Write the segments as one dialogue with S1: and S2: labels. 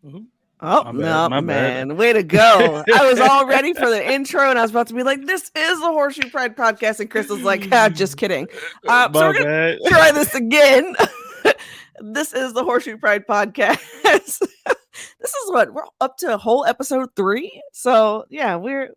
S1: Ooh,
S2: Oh,
S1: my bad.
S2: no,
S1: My bad.
S2: man. Way to go. I was all ready for the intro and I was about to be like, this is the Horseshoe Pride podcast. And Chris was like, just kidding. So
S1: My
S2: we're going
S1: bad.
S2: to try this again. This is the Horseshoe Pride podcast. This is what we're up to whole episode 3. So yeah, we're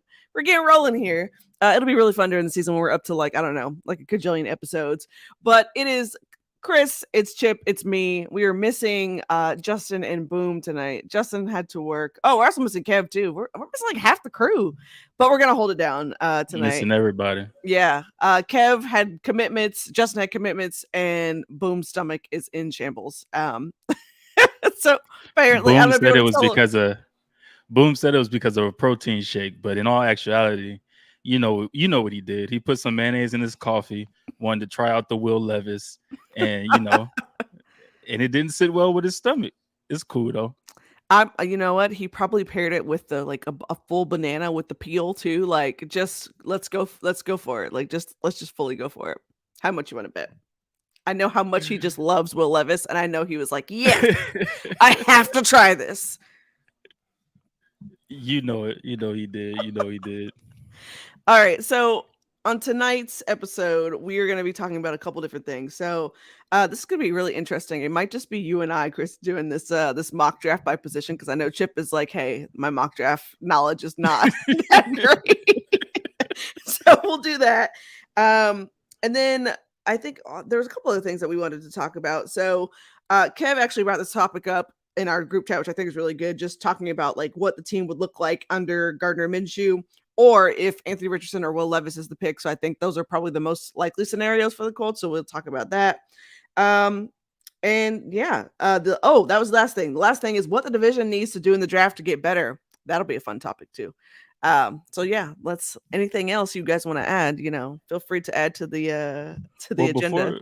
S2: getting rolling here. It'll be really fun during the season when we're up to like, I don't know, like a cajillion episodes. But it is Chris, it's Chip, it's me. We are missing Justin and Boom tonight. Justin had to work. Oh, we're also missing Kev too. We're missing like half the crew, but we're gonna hold it down tonight.
S1: Missing everybody.
S2: Yeah, Kev had commitments, Justin had commitments, and Boom's stomach is in shambles. So apparently, I don't
S1: Boom
S2: know if you
S1: said it
S2: want to
S1: was
S2: tell.
S1: because of Boom said it was because of a protein shake, but in all actuality, you know what he did. He put some mayonnaise in his coffee, wanted to try out the Will Levis, and and it didn't sit well with his stomach. It's cool though.
S2: You know what? He probably paired it with the like a full banana with the peel too. Like, just let's go for it. Like, just let's just fully go for it. How much you want to bet? I know how much he just loves Will Levis, and I know he was like, "Yes, I have to try this."
S1: You know it. You know he did. You know he did.
S2: All right, so on tonight's episode, we are going to be talking about a couple different things. So this is going to be really interesting. It might just be you and I, Chris, doing this mock draft by position because I know Chip is like, "Hey, my mock draft knowledge is not that great," so we'll do that. And then I think there was a couple of things that we wanted to talk about. So Kev actually brought this topic up in our group chat, which I think is really good, just talking about like what the team would look like under Gardner Minshew, or if Anthony Richardson or Will Levis is the pick. So I think those are probably the most likely scenarios for the Colts. So we'll talk about that. Um, and yeah, that was the last thing. The last thing is what the division needs to do in the draft to get better. That'll be a fun topic too. So yeah, let's anything else you guys want to add, feel free to add to the
S1: Well,
S2: agenda.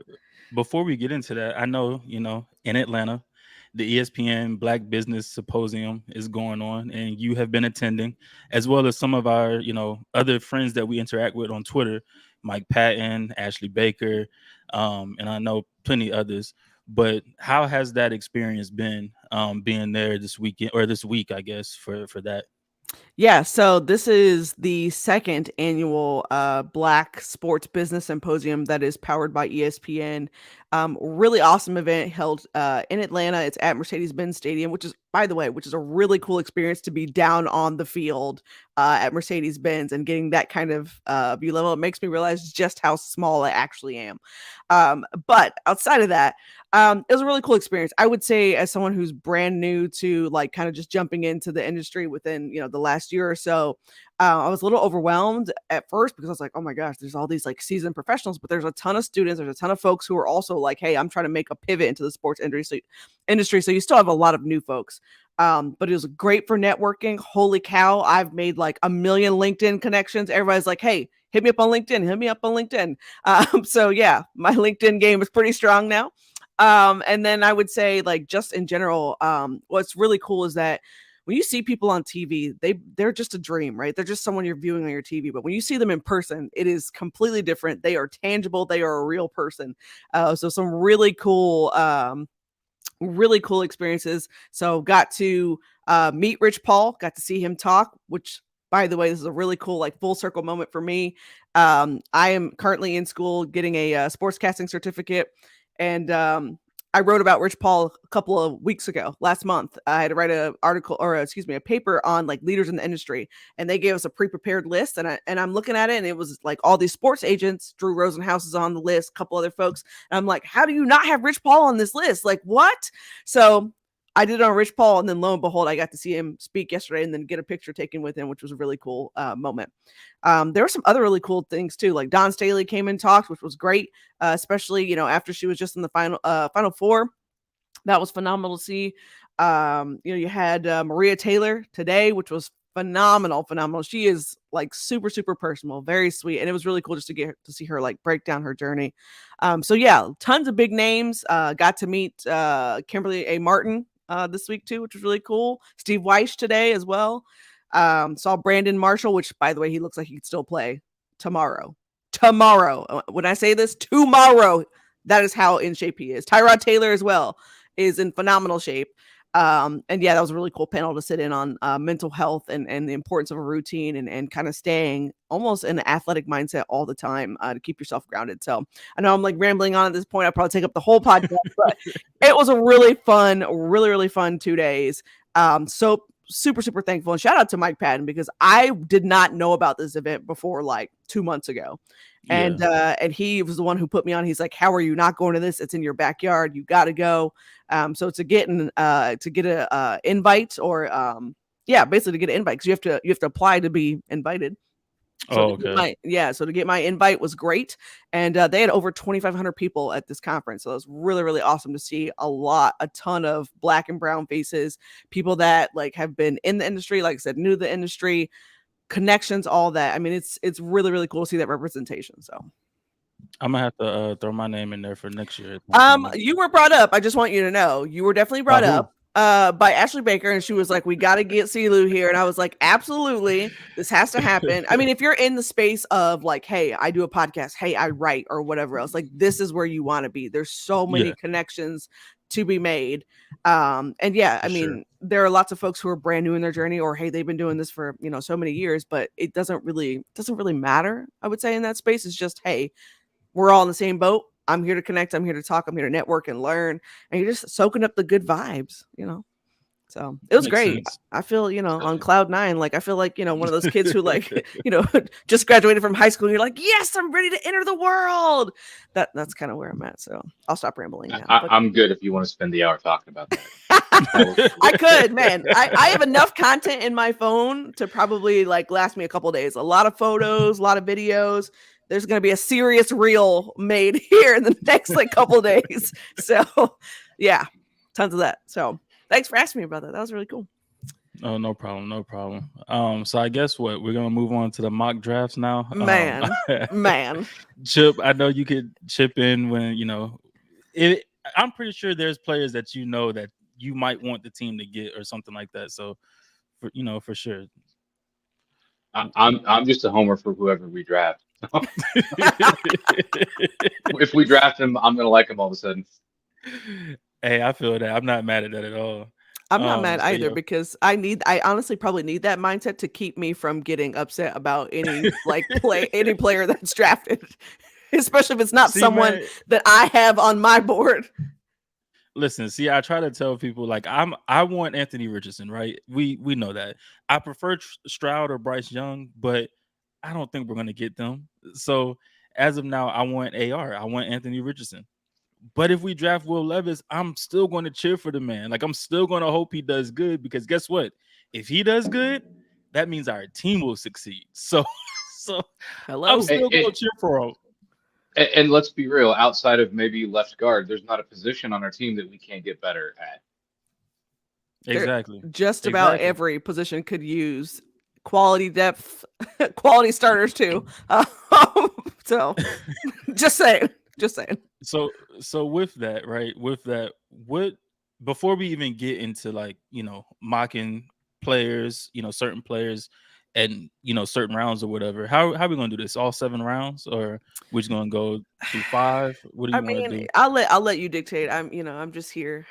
S1: before we get into that, I know in Atlanta, the ESPN Black Business Symposium is going on, and you have been attending, as well as some of our other friends that we interact with on Twitter, Mike Patton, Ashley Baker, and I know plenty others. But how has that experience been, being there this weekend or this week, I guess, for that?
S2: Yeah, so this is the second annual Black Sports Business Symposium that is powered by ESPN. Really awesome event held in Atlanta. It's at Mercedes-Benz Stadium, which is, by the way, which is a really cool experience to be down on the field at Mercedes-Benz and getting that kind of view level. It makes me realize just how small I actually am. But outside of that, it was a really cool experience. I would say, as someone who's brand new to like kind of just jumping into the industry within the last year or so, I was a little overwhelmed at first because I was like, oh my gosh, there's all these like seasoned professionals, but there's a ton of students, there's a ton of folks who are also like, hey, I'm trying to make a pivot into the sports industry. So you still have a lot of new folks. But it was great for networking. Holy cow, I've made like a million LinkedIn connections. Everybody's like, hey, hit me up on LinkedIn, hit me up on LinkedIn. So yeah, my LinkedIn game is pretty strong now. And then I would say, like, just in general, what's really cool is that when you see people on TV, they're just a dream, right? They're just someone you're viewing on your TV. But when you see them in person, it is completely different. They are tangible. They are a real person. So some really cool experiences. So got to meet Rich Paul, got to see him talk, which, by the way, this is a really cool like full circle moment for me. I am currently in school getting a sportscasting certificate, and I wrote about Rich Paul a couple of weeks ago, last month. I had to write a article, or excuse me, a paper on like leaders in the industry, and they gave us a pre-prepared list, and I'm looking at it, and it was like all these sports agents. Drew Rosenhaus is on the list, a couple other folks, and I'm like, how do you not have Rich Paul on this list? Like, what? So I did it on Rich Paul, and then lo and behold, I got to see him speak yesterday, and then get a picture taken with him, which was a really cool moment. There were some other really cool things too, like Don Staley came and talked, which was great, especially after she was just in the final four. That was phenomenal to see. You had Maria Taylor today, which was phenomenal. She is like super, super personal, very sweet. And it was really cool just to get to see her like break down her journey. So yeah, tons of big names. Got to meet Kimberly A. Martin this week too, which was really cool. Steve Weish today as well. Saw Brandon Marshall, which, by the way, he looks like he could still play tomorrow. When I say this, tomorrow, that is how in shape he is. Tyrod Taylor as well is in phenomenal shape. And yeah, that was a really cool panel to sit in on mental health and the importance of a routine and kind of staying almost in an athletic mindset all the time to keep yourself grounded. So I know I'm like rambling on at this point. I'll probably take up the whole podcast, but it was a really fun, really fun 2 days. So super thankful, and shout out to Mike Patton because I did not know about this event before like 2 months ago.
S1: Yeah.
S2: And he was the one who put me on. He's like, "How are you not going to this? It's in your backyard. You got to go." So to get a invite or yeah, basically to get an invite because you have to apply to be invited. So
S1: Oh, okay.
S2: so to get my invite was great, and they had over 2,500 people at this conference. So it was really awesome to see a ton of black and brown faces, people that like have been in the industry, like I said, knew the industry, connections, all that. I mean, it's really cool to see that representation. So
S1: I'm gonna have to throw my name in there for next year at some point.
S2: you were brought up. I just want you to know you were definitely
S1: By
S2: brought
S1: who?
S2: up by Ashley Baker, and she was like, "We got to get CeeLo here," and I was like, "Absolutely, this has to happen." I mean, if you're in the space of like, "Hey, I do a podcast," "Hey, I write," or whatever else, like this is where you want to be. There's so many
S1: Yeah,
S2: connections to be made, and yeah,
S1: for
S2: I
S1: sure.
S2: mean, there are lots of folks who are brand new in their journey, or hey, they've been doing this for so many years, but it doesn't really matter. I would say in that space, it's just hey, we're all in the same boat. I'm here to connect. I'm here to talk. I'm here to network and learn. And you're just soaking up the good vibes. So it was
S1: Makes
S2: great.
S1: sense.
S2: I feel, on cloud nine. Like I feel like, one of those kids who like, just graduated from high school. And you're like, yes, I'm ready to enter the world. That's kind of where I'm at. So I'll stop rambling now. But
S3: I'm good if you want to spend the hour talking about that.
S2: I could, man. I have enough content in my phone to probably like last me a couple days. A lot of photos, a lot of videos. There's going to be a serious reel made here in the next like couple days. So, yeah, tons of that. So, thanks for asking me about that. That was really cool.
S1: Oh, no problem, no problem. So I guess what we're gonna move on to the mock drafts now.
S2: Man.
S1: Chip, I know you could chip in when it. I'm pretty sure there's players that that you might want the team to get or something like that. So, for sure.
S3: I'm just a homer for whoever we draft. If we draft him, I'm gonna like him all of a sudden.
S1: Hey, I feel that. I'm not mad at that at all.
S2: I'm not mad
S1: So
S2: either
S1: yeah,
S2: because I honestly probably need that mindset to keep me from getting upset about any like any player that's drafted, especially if it's not
S1: see,
S2: someone
S1: man,
S2: that I have on my board.
S1: listen, see, I try to tell people like I want Anthony Richardson, right? We know that. I prefer Stroud or Bryce Young, but I don't think we're gonna get them. So as of now, I want AR. I want Anthony Richardson. But if we draft Will Levis, I'm still going to cheer for the man. Like I'm still going to hope he does good because guess what? If he does good, that means our team will succeed. So I'm
S2: Hello.
S1: still going to cheer for him.
S3: And let's be real, outside of maybe left guard, there's not a position on our team that we can't get better at.
S1: Exactly.
S2: Just about every position could use quality depth, quality starters too. So just saying.
S1: So with that, right? With that, what before we even get into like, mocking players, certain players and certain rounds or whatever, how we gonna do this? All 7 rounds or we're just gonna go through 5? What do
S2: I
S1: you want to
S2: mean,
S1: do?
S2: I'll let you dictate. I'm just here.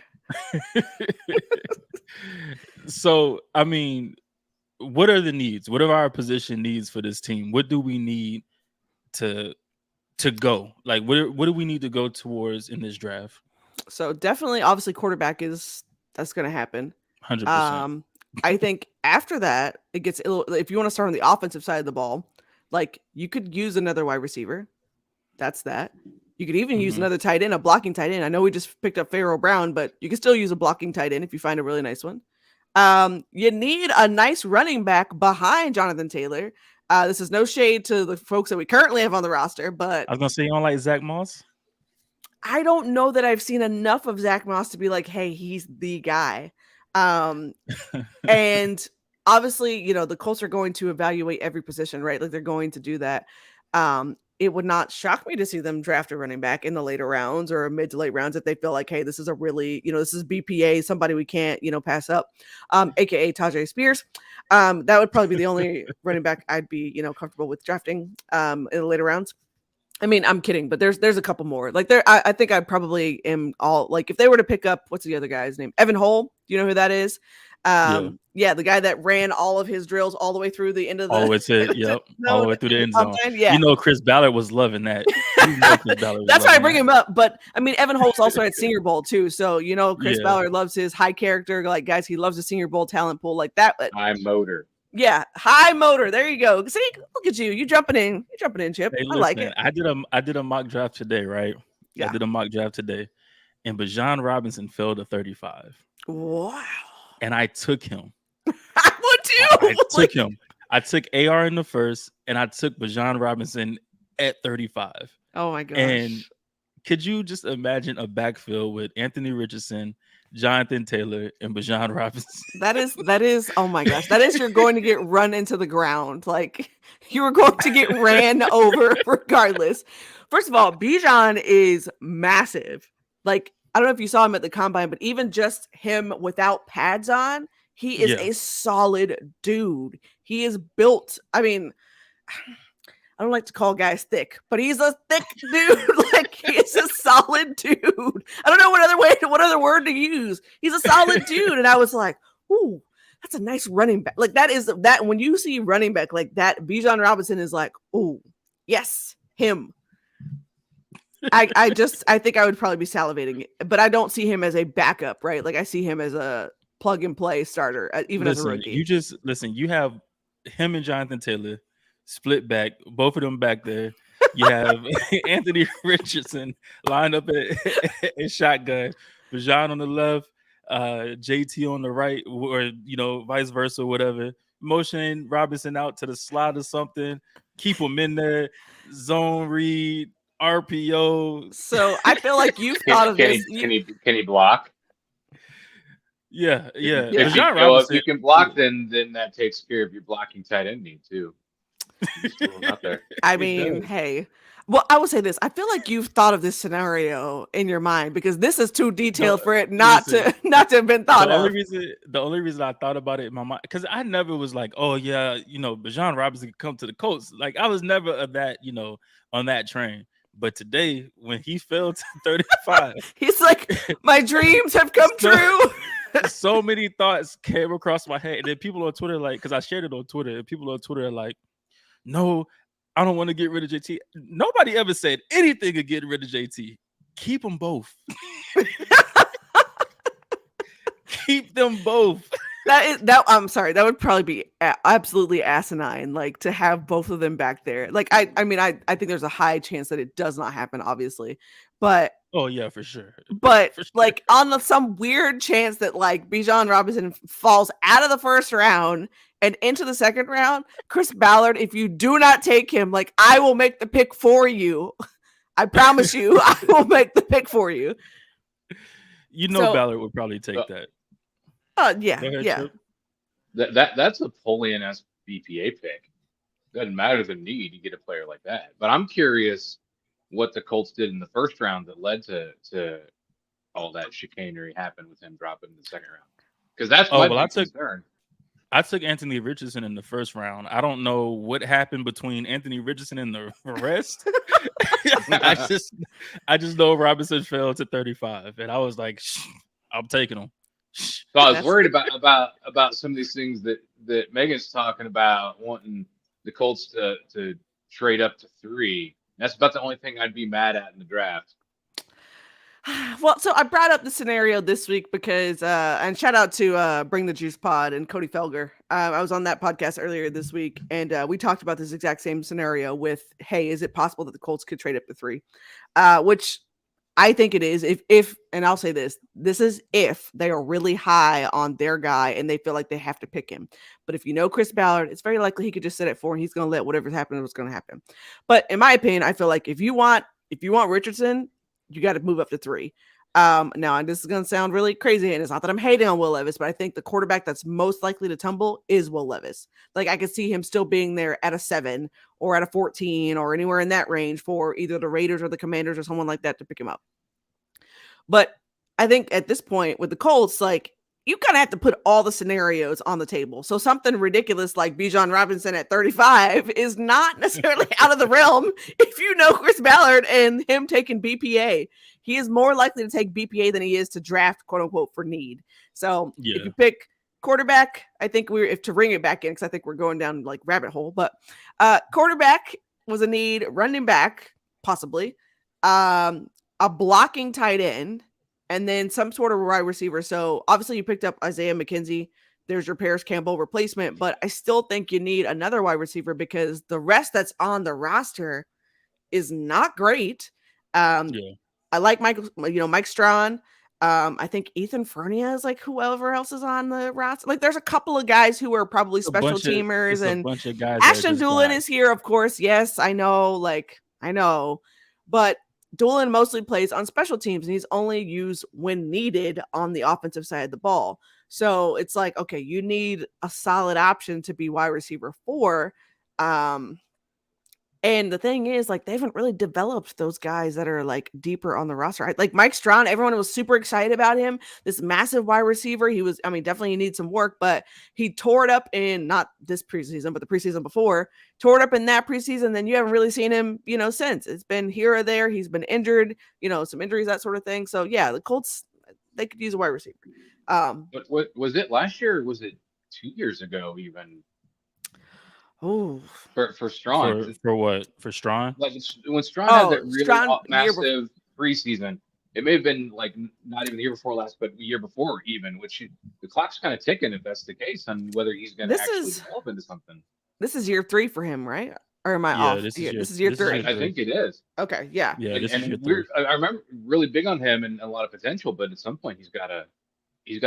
S1: So I mean, what are the needs? What are our position needs for this team? What do we need to go? Like what do we need to go towards in this draft?
S2: So definitely, obviously, quarterback that's going to happen.
S1: 100%.
S2: I think after that, it gets if you want to start on the offensive side of the ball, like you could use another wide receiver. That's that. You could even use another tight end, a blocking tight end. I know we just picked up Pharaoh Brown, but you can still use a blocking tight end if you find a really nice one. You need a nice running back behind Jonathan Taylor. This is no shade to the folks that we currently have on the roster, but
S1: I was gonna say you don't like Zach Moss.
S2: I don't know that I've seen enough of Zach Moss to be like, hey, he's the guy. And obviously, the Colts are going to evaluate every position, right? Like they're going to do that. It would not shock me to see them draft a running back in the later rounds or mid to late rounds if they feel like, hey, this is a really, this is BPA, somebody we can't, pass up, aka Tajay Spears. That would probably be the only running back I'd be, comfortable with drafting in the later rounds. I mean, I'm kidding, but there's a couple more. Like I think I probably am all like if they were to pick up what's the other guy's name? Evan Hole. Do you know who that is?
S1: Yeah.
S2: Yeah, the guy that ran all of his drills all the way through the end of the
S1: All the way to all the way through the end zone.
S2: Yeah.
S1: You know, Chris Ballard was loving that. You know Chris Ballard was
S2: That's why I
S1: loving
S2: bring
S1: that.
S2: him up. But I mean, Evan Holt's also at Senior Bowl too. So you know, Chris
S1: Yeah.
S2: Ballard loves his high character, like guys. He loves the Senior Bowl talent pool like that.
S3: High motor.
S2: Yeah, high motor. There you go. See, look at you. You jumping in. You're jumping in, Chip.
S1: Hey,
S2: I like
S1: listen,
S2: it.
S1: I did a mock draft today, right?
S2: Yeah.
S1: I did a mock draft today, and Bijan Robinson fell to 35.
S2: Wow.
S1: And I took him.
S2: I would too.
S1: I took him. I took AR in the first, and I took Bijan Robinson at 35.
S2: Oh my gosh.
S1: And could you just imagine a backfield with Anthony Richardson, Jonathan Taylor, and Bijan Robinson?
S2: That is, oh my gosh. That is, you're going to get run into the ground. Like you were going to get ran over regardless. First of all, Bijan is massive. Like, I don't know if you saw him at the combine, but even just him without pads on, he is a solid dude. He is built. I mean, I don't like to call guys thick, but he's a thick dude. Like he's a solid dude. I don't know what other word to use. He's a solid dude. And I was like, ooh, that's a nice running back. Like that when you see running back like that, Bijan Robinson is like, ooh, yes, him. I think I would probably be salivating, but I don't see him as a backup, right? Like I see him as a plug and play starter, even as a rookie.
S1: You have him and Jonathan Taylor split back, both of them back there. You have Anthony Richardson lined up at shotgun, Bijan on the left, JT on the right, or vice versa, whatever. Motion Robinson out to the slot or something. Keep him in there. Zone read, RPO.
S2: So I feel like you've thought of this.
S3: Can he block?
S1: Yeah.
S3: If you can block, then that takes care of your blocking tight end need too.
S2: I mean, hey. Well, I will say this. I feel like you've thought of this scenario in your mind because this is too detailed for it not to have been thought of.
S1: The only reason I thought about it in my mind, because I never was like, oh yeah, Bijan Robinson could come to the Colts. Like I was never of that, on that train. But today, when he fell to 35,
S2: he's like, my dreams have come true.
S1: So many thoughts came across my head. And then people on Twitter, like, because I shared it on Twitter, and people on Twitter are like, no, I don't want to get rid of JT. Nobody ever said anything of getting rid of JT. Keep them both. Keep them both.
S2: I'm sorry. That would probably be absolutely asinine, like to have both of them back there. Like, I think there's a high chance that it does not happen, obviously, but
S1: oh yeah, for sure.
S2: But for sure. Like on some weird chance that like Bijan Robinson falls out of the first round and into the second round, Chris Ballard, if you do not take him, like I will make the pick for you. I promise you, I will make the pick for you.
S1: Ballard would probably take that.
S2: Yeah.
S3: That's a Napoleon-esque BPA pick. Doesn't matter the need, you get a player like that. But I'm curious what the Colts did in the first round that led to all that chicanery happen with him dropping in the second round. Because that's my concern.
S1: I took Anthony Richardson in the first round. I don't know what happened between Anthony Richardson and the rest. I just know Robinson fell to 35, and I was like, I'm taking him.
S3: So I was worried about some of these things that Megan's talking about, wanting the Colts to trade up to 3. That's about the only thing I'd be mad at in the draft.
S2: Well, so I brought up the scenario this week because, and shout out to Bring the Juice Pod and Cody Felger. I was on that podcast earlier this week, and we talked about this exact same scenario with, hey, is it possible that the Colts could trade up to 3? Which I think it is. If, and I'll say this is if they are really high on their guy and they feel like they have to pick him. But if Chris Ballard, it's very likely he could just sit at 4 and he's going to let whatever's happening was going to happen. But in my opinion, I feel like if you want Richardson, you got to move up to 3. Now, and this is going to sound really crazy, and it's not that I'm hating on Will Levis, but I think the quarterback that's most likely to tumble is Will Levis. Like, I could see him still being there at a 7 or at a 14 or anywhere in that range for either the Raiders or the Commanders or someone like that to pick him up. But I think at this point with the Colts, like, you kind of have to put all the scenarios on the table. So something ridiculous like Bijan Robinson at 35 is not necessarily out of the realm if you know Chris Ballard and him taking BPA. He is more likely to take BPA than he is to draft, quote unquote, for need. So if you pick quarterback, I think if to bring it back in, because I think we're going down like rabbit hole, but quarterback was a need, running back, possibly, a blocking tight end, and then some sort of wide receiver. So obviously you picked up Isaiah McKenzie. There's your Paris Campbell replacement, but I still think you need another wide receiver because the rest that's on the roster is not great. I like Mike Strawn. I think Ethan Fernia is like whoever else is on the roster. Like there's a couple of guys who are probably special teamers, and
S1: a bunch of guys.
S2: Ashton Doolin is here, of course. Yes, I know, but Doolin mostly plays on special teams, and he's only used when needed on the offensive side of the ball. So it's like, okay, you need a solid option to be wide receiver 4. And the thing is, like, they haven't really developed those guys that are like deeper on the roster. Like Mike Strawn, everyone was super excited about him. This massive wide receiver. He was, definitely needs some work, but he tore it up in not this preseason, but the preseason before. Tore it up in that preseason. Then you haven't really seen him, since. It's been here or there. He's been injured, some injuries, that sort of thing. So yeah, the Colts, they could use a wide receiver.
S3: But what was it last year? Or was it 2 years ago even?
S2: Oh,
S3: for Strawn.
S1: For what? For Strawn?
S3: Like when Strawn had that really massive preseason, it may have been like not even the year before last, but the year before even, which the clock's kind of ticking if that's the case on whether he's going to actually develop into something.
S2: This is year 3 for him, right? Or am I off? This is year 3.
S3: I think it is.
S2: Okay, yeah.
S1: Yeah,
S3: I remember really big on him and a lot of potential, but at some point he's got to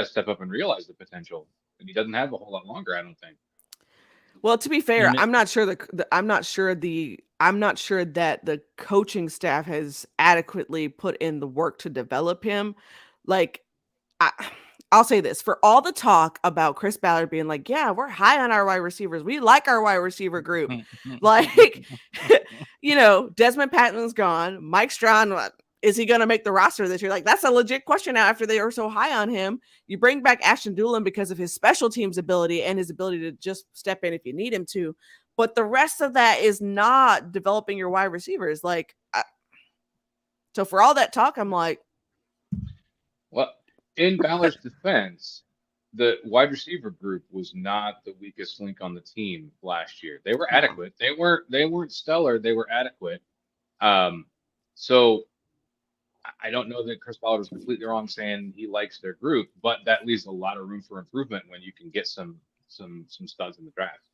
S3: step up and realize the potential, and he doesn't have a whole lot longer, I don't think.
S2: Well, to be fair, I'm not sure that the coaching staff has adequately put in the work to develop him. Like, I'll say this, for all the talk about Chris Ballard being like, yeah, we're high on our wide receivers. We like our wide receiver group. Like, Desmond Patton's gone. Mike Strawn, is he going to make the roster this year? Like, that's a legit question now after they are so high on him. You bring back Ashton Doolin because of his special teams ability and his ability to just step in if you need him to. But the rest of that is not developing your wide receivers. So for all that talk, I'm like.
S3: Well, in Ballard's defense, the wide receiver group was not the weakest link on the team last year. They were adequate. They weren't stellar. They were adequate. So I don't know that Chris Ballard was completely wrong saying he likes their group, but that leaves a lot of room for improvement when you can get some studs in the draft.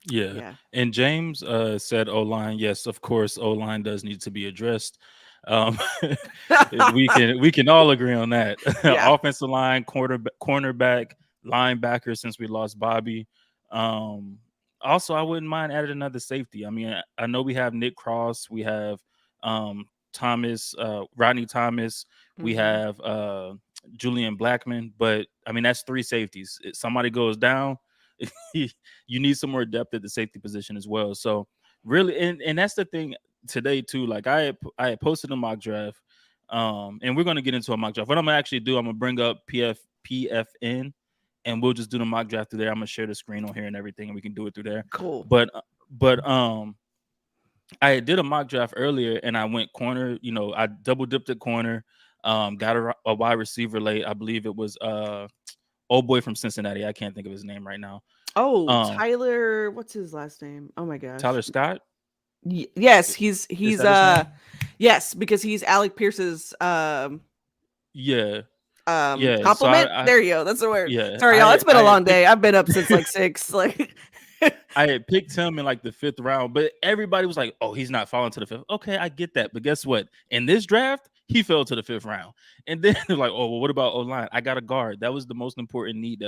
S1: Yeah. And James said O-line. Yes, of course, O-line does need to be addressed. We can all agree on that. Yeah. Offensive line, cornerback, linebacker, since we lost Bobby. Also, I wouldn't mind adding another safety. I know we have Nick Cross, we have Thomas, Rodney Thomas, we have Julian Blackman, but that's 3 safeties. If somebody goes down, you need some more depth at the safety position as well. So really, and that's the thing today too. Like I had posted a mock draft, and we're gonna get into a mock draft. What I'm gonna actually do, I'm gonna bring up PFN, and we'll just do the mock draft through there. I'm gonna share the screen on here and everything, and we can do it through there.
S2: Cool.
S1: But I did a mock draft earlier, and I went corner. I double dipped at corner. Got a wide receiver late. I believe it was old boy from Cincinnati. I can't think of his name right now.
S2: Oh, Tyler. What's his last name? Oh my gosh.
S1: Tyler Scott.
S2: Yes, he's yes, because he's Alec Pierce's compliment. So there you go. That's the word. Yeah. Sorry, y'all. It's been a long day. I've been up since like 6. Like.
S1: I had picked him in like the 5th round, but everybody was like, oh, he's not falling to the 5th. Okay, I get that. But guess what? In this draft, he fell to the 5th round. And then they're like, oh, well, what about O-line? I got a guard. That was the most important need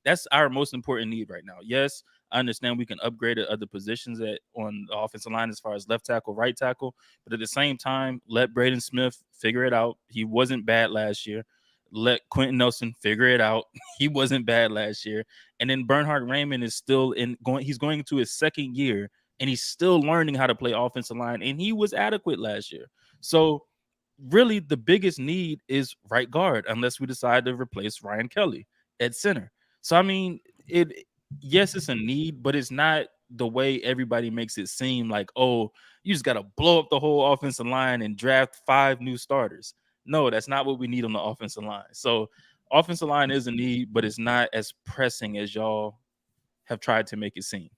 S1: that's our most important need right now. Yes, I understand we can upgrade at other positions on the offensive line as far as left tackle, right tackle. But at the same time, let Braden Smith figure it out. He wasn't bad last year. Let Quentin Nelson figure it out. He wasn't bad last year. And then Bernhard Raymond is still he's going into his 2nd year, and he's still learning how to play offensive line, and he was adequate last year. So really the biggest need is right guard, unless we decide to replace Ryan Kelly. at center. So I mean, it yes, it's a need, but it's not the way everybody makes it seem like, oh, you just gotta blow up the whole offensive line and draft 5 new starters. No, that's not what we need on the offensive line. So offensive line is a need, but it's not as pressing as y'all have tried to make it seem.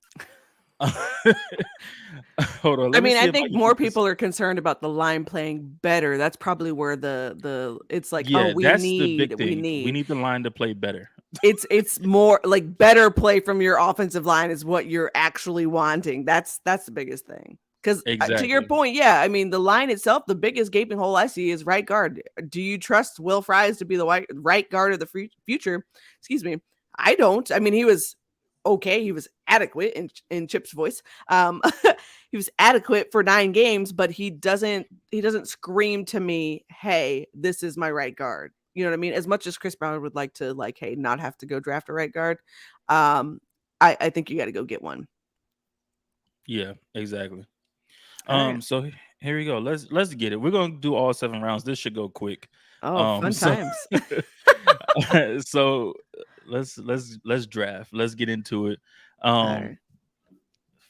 S1: Hold on,
S2: I
S1: let me
S2: mean,
S1: see
S2: I
S1: if I
S2: think
S1: can
S2: more
S1: get this.
S2: people are concerned about the line playing better. That's probably where the it's like, oh,
S1: Yeah, that's the big
S2: we
S1: thing. We
S2: need.
S1: need the line to play better.
S2: It's more like better play from your offensive line is what you're actually wanting. That's the biggest thing. Because to your
S1: Exactly.
S2: point, yeah, I mean the line itself, the biggest gaping hole I see is right guard. Do you trust Will Fries to be the right guard of the future? Excuse me, I don't. I mean, he was okay. He was adequate in Chip's voice. He was adequate for 9 games, but he doesn't scream to me, "Hey, this is my right guard." You know what I mean? As much as Chris Brown would like to, like, hey, not have to go draft a right guard, um, I think you got to go get one.
S1: Yeah, exactly.
S2: All right.
S1: So here we go. Let's get it. We're gonna do all 7 rounds. This should go quick.
S2: Oh, fun
S1: So
S2: times.
S1: so let's draft. Let's get into it.
S2: All
S1: Um,
S2: right.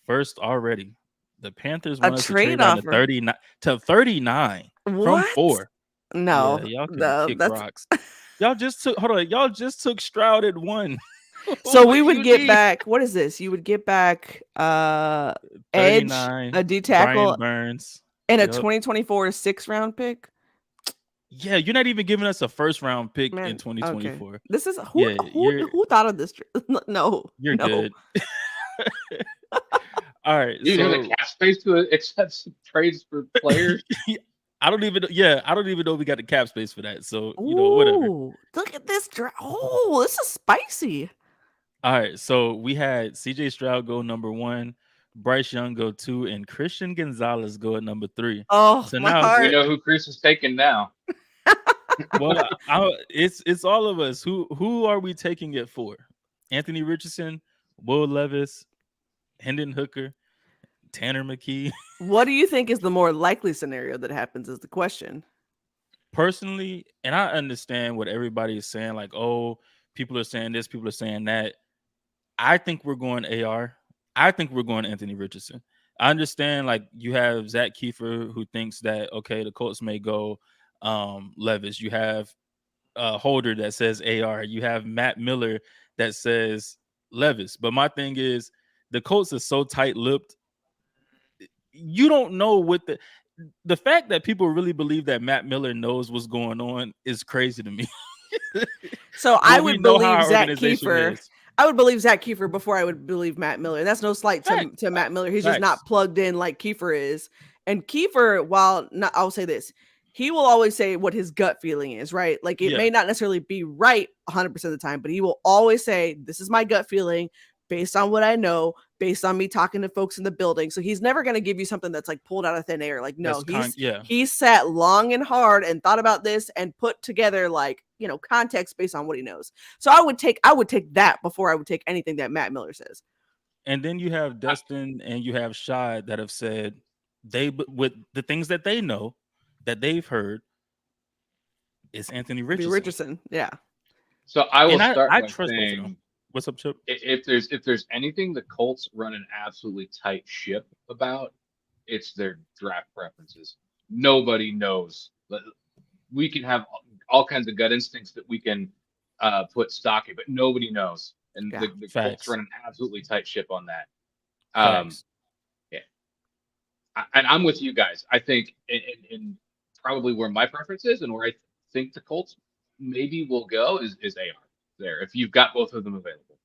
S1: first already, the Panthers
S2: A
S1: want us to trade
S2: trade
S1: down to
S2: offer.
S1: 39 from
S2: What?
S1: 4. Yeah,
S2: No,
S1: y'all can
S2: no,
S1: kick
S2: that's
S1: rocks. Y'all just took hold on. Y'all just took Stroud at 1.
S2: so
S1: What
S2: we
S1: do
S2: would
S1: you
S2: get
S1: need?
S2: back. What is this? You would get back Edge,
S1: 39,
S2: a D
S1: Brian
S2: tackle,
S1: Burns.
S2: and a
S1: Yep.
S2: 2024 6th round pick.
S1: Yeah, you're not even giving us a first round pick in
S2: Man, okay.
S1: 2024.
S2: This is who
S1: Yeah,
S2: who who thought of this? No,
S1: you're
S2: no.
S1: good. All right,
S3: You have the
S1: so
S3: cap space to accept some trades for players.
S1: I don't even I don't even know we got the cap space for that. So, whatever.
S2: Ooh, look at this draft. Oh, this is spicy.
S1: All right, so we had CJ Stroud go number 1, Bryce Young go 2, and Christian Gonzalez go at number 3.
S2: Oh,
S1: So
S2: my
S1: now,
S3: We
S2: heart.
S3: know who Chris is taking now.
S1: well, it's all of us. Who are we taking it for? Anthony Richardson, Will Levis, Hendon Hooker, Tanner McKee.
S2: What do you think is the more likely scenario that happens is the question.
S1: Personally, and I understand what everybody is saying, like, oh, people are saying this, people are saying that. I think we're going AR. I think we're going Anthony Richardson. I understand, like, you have Zach Kiefer who thinks that, okay, the Colts may go Levis. You have Holder that says AR. You have Matt Miller that says Levis. But my thing is, the Colts are so tight-lipped. You don't know what the fact that people really believe that Matt Miller knows what's going on is crazy to me.
S2: So I
S1: Well, we
S2: would
S1: know how
S2: believe
S1: our
S2: Zach
S1: organization
S2: Kiefer.
S1: is.
S2: I would believe Zach Kiefer before I would believe Matt Miller. That's no slight
S1: Fact,
S2: to Matt Miller. He's just
S1: facts.
S2: not plugged in like Kiefer is. And Kiefer, while not, I'll say this, he will always say what his gut feeling is, right? Like it
S1: Yeah,
S2: may not necessarily be right 100% of the time, but he will always say, "This is my gut feeling based on what I know, based on me talking to folks in the building." So he's never going to give you something that's like pulled out of thin air. Like, no,
S1: yeah.
S2: he's sat long and hard and thought about this and put together like, context based on what he knows. So I would take that before I would take anything that Matt Miller says.
S1: And then you have Destin and you have Shad that have said with the things that they know that they've heard is Anthony
S2: Be
S1: Richardson.
S2: Richardson, yeah.
S3: So I will
S1: And
S3: start
S1: I
S3: by
S1: trust both of them.
S3: saying,
S1: What's up, Chip?
S3: if there's anything the Colts run an absolutely tight ship about, it's their draft preferences. Nobody knows. We can have all kinds of gut instincts that we can put stock in, but nobody knows. And
S2: Yeah.
S3: the Colts
S1: Facts.
S3: run an absolutely tight ship on that.
S1: Facts.
S3: Yeah, and I'm with you guys. I think in probably where my preference is and where I think the Colts maybe will go is AR there if you've got both of them available.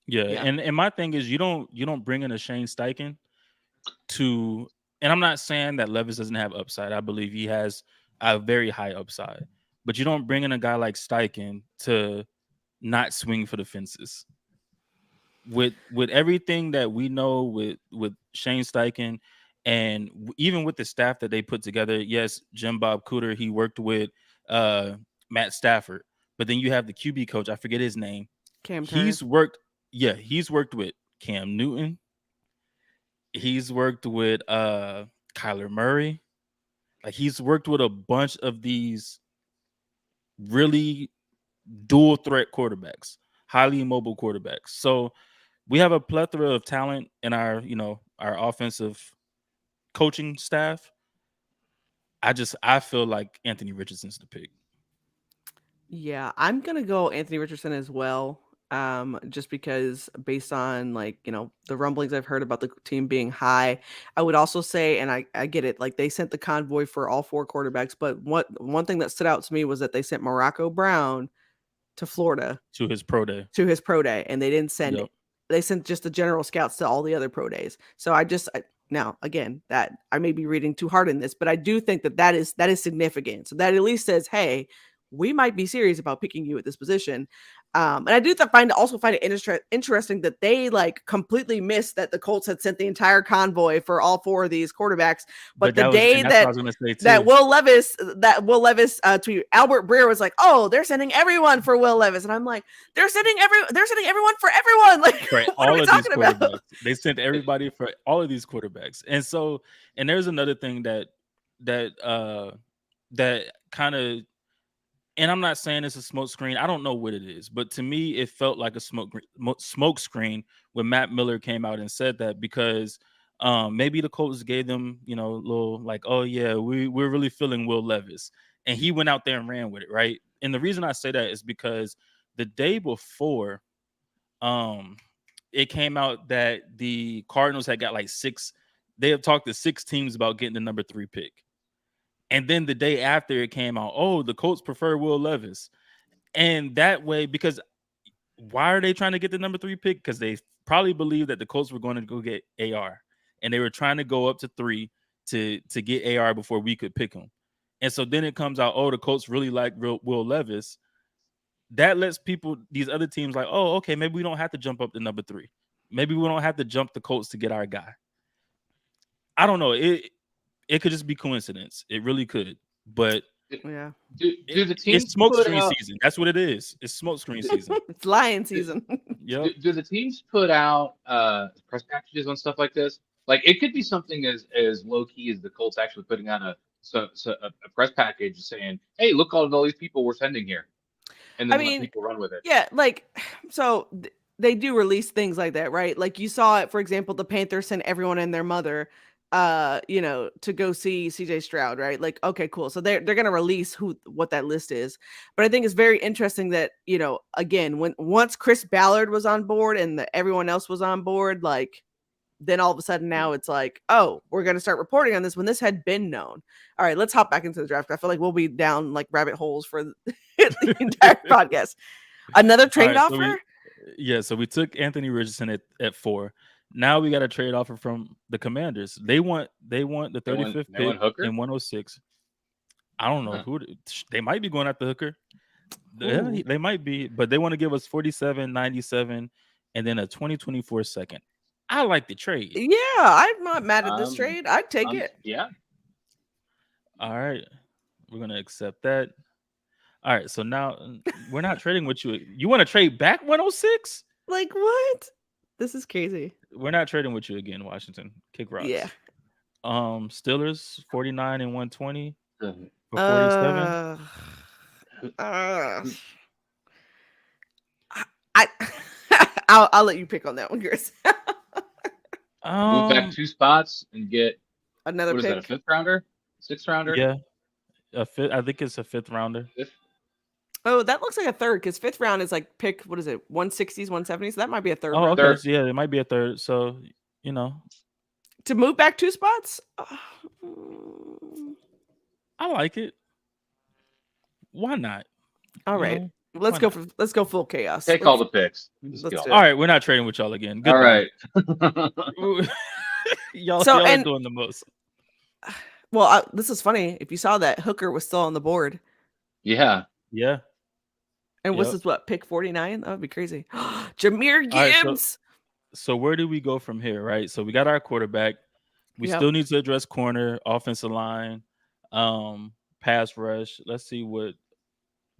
S1: Yeah.
S2: Yeah.
S1: And my thing is you don't bring in a Shane Steichen to, and I'm not saying that Levis doesn't have upside. I believe he has a very high upside. But you don't bring in a guy like Steichen to not swing for the fences. With everything that we know with Shane Steichen and even with the staff that they put together, yes, Jim Bob Cooter, he worked with Matt Stafford, but then you have the QB coach, I forget his name.
S2: Cam Turner.
S1: He's worked with Cam Newton. He's worked with Kyler Murray. Like he's worked with a bunch of these really dual threat quarterbacks, highly mobile quarterbacks. So we have a plethora of talent in our, our offensive coaching staff. I feel like Anthony Richardson's the pick.
S2: Yeah, I'm gonna go Anthony Richardson as well. Just because based on the rumblings I've heard about the team being high, I would also say, and I get it, like they sent the convoy for all four quarterbacks, but one thing that stood out to me was that they sent Morocco Brown to Florida
S1: To his pro day.
S2: And they didn't send
S1: Yep.
S2: they sent just the general scouts to all the other pro days. So now again, that I may be reading too hard in this, but I do think that is significant. So that at least says, hey, we might be serious about picking you at this position. And I do find it interesting that they like completely missed that the Colts had sent the entire convoy for all four of these quarterbacks. But the day that Will Levis to Albert Breer was like, oh, they're sending everyone for Will Levis, and I'm like, they're sending everyone for everyone. Like,
S1: right,
S2: what are we talking about?
S1: They sent everybody for all of these quarterbacks, and there's another thing that kind of. And I'm not saying it's a smoke screen. I don't know what it is, but to me, it felt like a smoke screen when Matt Miller came out and said that, because maybe the Colts gave them, a little like, oh yeah, we're really feeling Will Levis, and he went out there and ran with it, right? And the reason I say that is because the day before, it came out that the Cardinals had got like 6. They have talked to 6 teams about getting the number 3 pick. And then the day after it came out, oh, the Colts prefer Will Levis. And that way, because why are they trying to get the number 3 pick? Because they probably believe that the Colts were going to go get AR. And they were trying to go up to 3 to get AR before we could pick him. And so then it comes out, oh, the Colts really like Will Levis. That lets these other teams like, oh, okay, maybe we don't have to jump up to number 3. Maybe we don't have to jump the Colts to get our guy. I don't know. It could just be coincidence. It really could. But
S2: yeah,
S3: do the teams
S1: it's smoke screen season. That's what it is. It's smoke screen season.
S2: It's lion season.
S1: Yep.
S3: Do the teams put out press packages on stuff like this? Like, it could be something as low key as the Colts actually putting out a press package saying, "Hey, look all these people we're sending here," and then let people run with it.
S2: Yeah, so they do release things like that, right? Like you saw it, for example, the Panthers sent everyone and their mother to go see CJ Stroud, right? Like, okay, cool. So they're gonna release what that list is. But I think it's very interesting that, again, once Chris Ballard was on board and everyone else was on board, like then all of a sudden now it's like, oh, we're gonna start reporting on this when this had been known. All right, let's hop back into the draft. I feel like we'll be down like rabbit holes for the entire podcast. Another trade offer?
S1: So we took Anthony Richardson at 4. Now we got a trade offer from the Commanders. They want the 35th pick in 106. I don't know who they might be going after Hooker. They might be, but they want to give us 47, 97, and then a 2024 second. I like the trade.
S2: Yeah, I'm not mad at this trade. I'd take it.
S3: Yeah.
S1: All right, we're gonna accept that. All right, so now we're not trading with you. You want to trade back 106?
S2: Like what? This is crazy.
S1: We're not trading with you again, Washington. Kick rocks.
S2: Yeah.
S1: Steelers 49 and 120 for 47.
S2: I'll let you pick on that one, Chris.
S3: Move back 2 spots and get
S2: another
S3: pick. Is that, a 5th rounder? 6th rounder?
S1: Yeah. A 5th. I think it's a 5th rounder.
S3: 5th?
S2: Oh, that looks like a 3rd because 5th round is like pick, what is it, 160s, 170s? So that might be a 3rd.
S1: Oh, okay. So yeah, it might be a 3rd. So,
S2: to move back 2 spots?
S1: I like it. Why not?
S2: All right. Let's go full chaos.
S3: Take all the picks.
S1: All right, we're not trading with y'all again. Goodbye.
S3: All right.
S1: y'all are doing the most.
S2: Well, this is funny. If you saw that, Hooker was still on the board.
S3: Yeah.
S1: Yeah.
S2: And this is what, pick 49? That would be crazy. Jahmyr Gibbs.
S1: Right, so where do we go from here, right? So we got our quarterback. We still need to address corner, offensive line, pass rush. Let's see what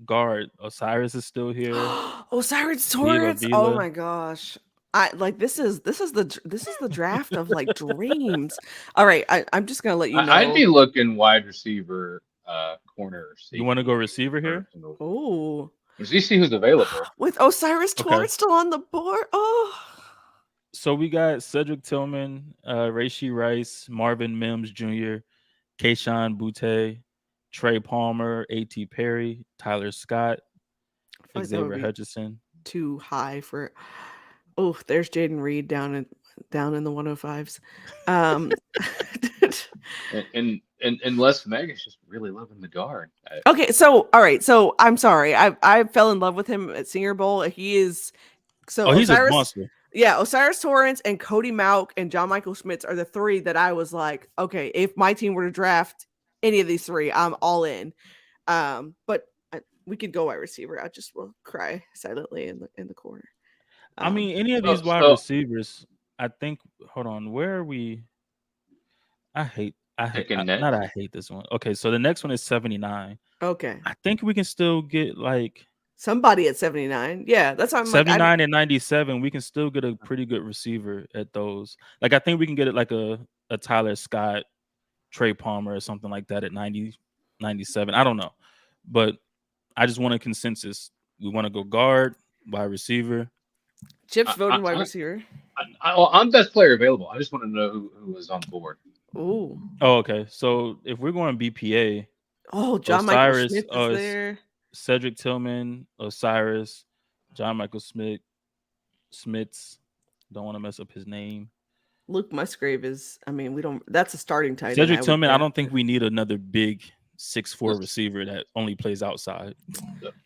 S1: guard. Osiris is still here.
S2: Osiris Torrance. Oh my gosh. This is the draft of like dreams. All right, I'm just gonna let you know.
S3: I'd be looking wide receiver, corner.
S1: You want to go receiver here?
S2: Oh,
S3: Let's see who's available.
S2: With Osiris
S1: Okay.
S2: Torrance still on the board. Oh,
S1: So we got Cedric Tillman, Rashee Rice, Marvin Mims Jr., Kayshawn Butte, Trey Palmer, A.T. Perry, Tyler Scott,
S2: I feel like that would
S1: Xavier
S2: be
S1: Hutchinson.
S2: too high for. Oh, there's Jaden Reed down in the 105s.
S3: And unless Meg is just really loving the guard.
S2: Okay, so all right, so I'm sorry, I fell in love with him at Senior Bowl. He is so
S1: He's a
S2: Osiris.
S1: monster.
S2: Yeah, Osiris Torrance and Cody Mauch and John Michael Schmitz are the three that I was like, okay, if my team were to draft any of these three, I'm all in. But we could go wide receiver. I just will cry silently in the corner.
S1: I mean, any of
S3: so-
S1: these wide
S3: so-
S1: receivers, I think. Hold on, where are we? I hate
S3: Picking next.
S1: not I hate this one. Okay, so the next one is 79.
S2: Okay,
S1: I think we can still get like
S2: somebody at 79. Yeah, that's why I'm like,
S1: 79 and 97. We can still get a pretty good receiver at those. Like I think we can get it like a Tyler Scott, Trey Palmer, or something like that at 90, 97. I don't know, but I just want a consensus. We want to go guard, wide receiver.
S2: Chip's voting wide
S3: I-
S2: receiver.
S3: I'm best player available. I just want to know who was on the board.
S2: Ooh.
S1: Oh, okay. So if we're going BPA,
S2: Oh, John Michael
S1: Osiris,
S2: Smith is there.
S1: Cedric Tillman, Osiris, John Michael Smits. Don't want to mess up his name.
S2: Luke Musgrave is. I mean, we don't. That's a starting tight end.
S1: Cedric
S2: would
S1: Tillman. I
S2: bet.
S1: don't think we need another big 6'4" receiver that only plays outside.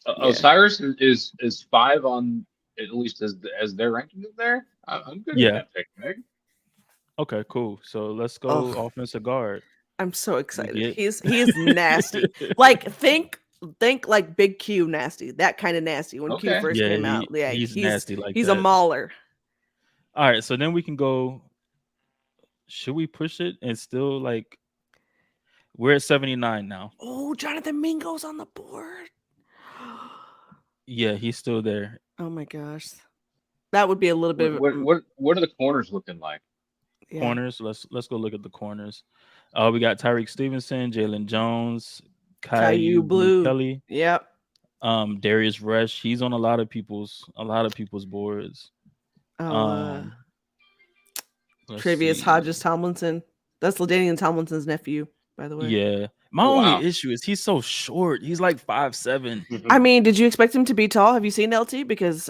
S3: Osiris is 5 on at least as their ranking is there. I'm good with that pick, Meg.
S1: Okay, cool. So let's go offensive guard.
S2: I'm so excited.
S1: Yeah.
S2: He is nasty. Like think like Big Q nasty. That kind of nasty when Q
S3: Okay.
S2: first came out. Yeah,
S1: he's nasty like
S2: he's
S1: that.
S2: a mauler.
S1: All right, so then we can go. Should we push it and still like? We're at 79 now.
S2: Oh, Jonathan Mingo's on the board.
S1: Yeah, he's still there.
S2: Oh my gosh, that would be a little bit.
S3: What are the corners looking like?
S2: Yeah.
S1: Corners. Let's go look at the corners. We got Tyreek Stevenson, Jalen Jones,
S2: Caillou Blue.
S1: Kelly.
S2: Yep.
S1: Darius Rush. He's on a lot of people's boards.
S2: Oh,
S1: Let's
S2: Trevius
S1: see.
S2: Hodges Tomlinson. That's LaDainian Tomlinson's nephew, by the way.
S1: Yeah. My only issue is he's so short. He's like 5'7".
S2: I mean, did you expect him to be tall? Have you seen LT? Because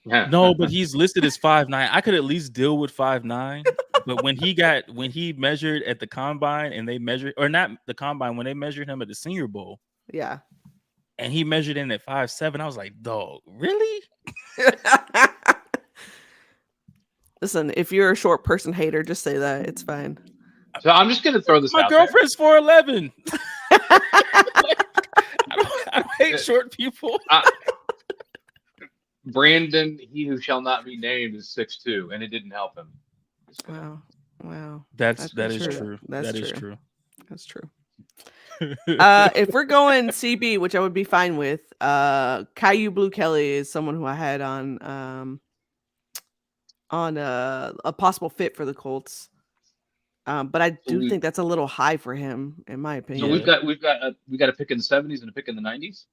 S1: No, but he's listed as 5'9". I could at least deal with 5'9". But when he measured at the combine and they measured, or not the combine, when they measured him at the Senior Bowl,
S2: yeah,
S1: and he measured in at 5'7", I was like, dog, really?
S2: Listen, if you're a short person hater, just say that. It's fine.
S3: So I'm just gonna throw this
S1: My
S3: out
S1: girlfriend's 4'11". I don't hate short people.
S3: Brandon, he who shall not be named, is 6'2", and it didn't help him.
S2: Wow.
S1: That is true.
S2: That's
S1: That is
S2: true.
S1: true.
S2: That's true. If we're going CB, which I would be fine with, Caillou Blue Kelly is someone who I had on a possible fit for the Colts. But I do think that's a little high for him, in my opinion.
S3: So we've got a pick in the 70s and a pick in the 90s.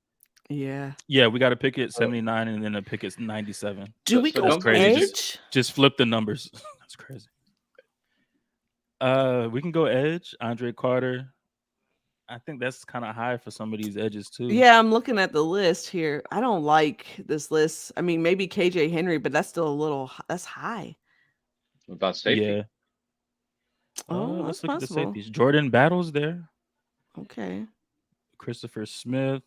S2: Yeah.
S1: Yeah, we got a pick at 79 and then a pick at 97.
S2: Do we go
S1: crazy.
S2: edge?
S1: Just flip the numbers. That's crazy. We can go edge. Andre Carter. I think that's kind of high for some of these edges too.
S2: Yeah, I'm looking at the list here. I don't like this list. I mean, maybe KJ Henry, but that's still that's high.
S3: What about safety?
S1: Yeah.
S2: That's
S1: let's look at the
S2: possible.
S1: safeties. Jordan Battle's there.
S2: Okay.
S1: Christopher Smith.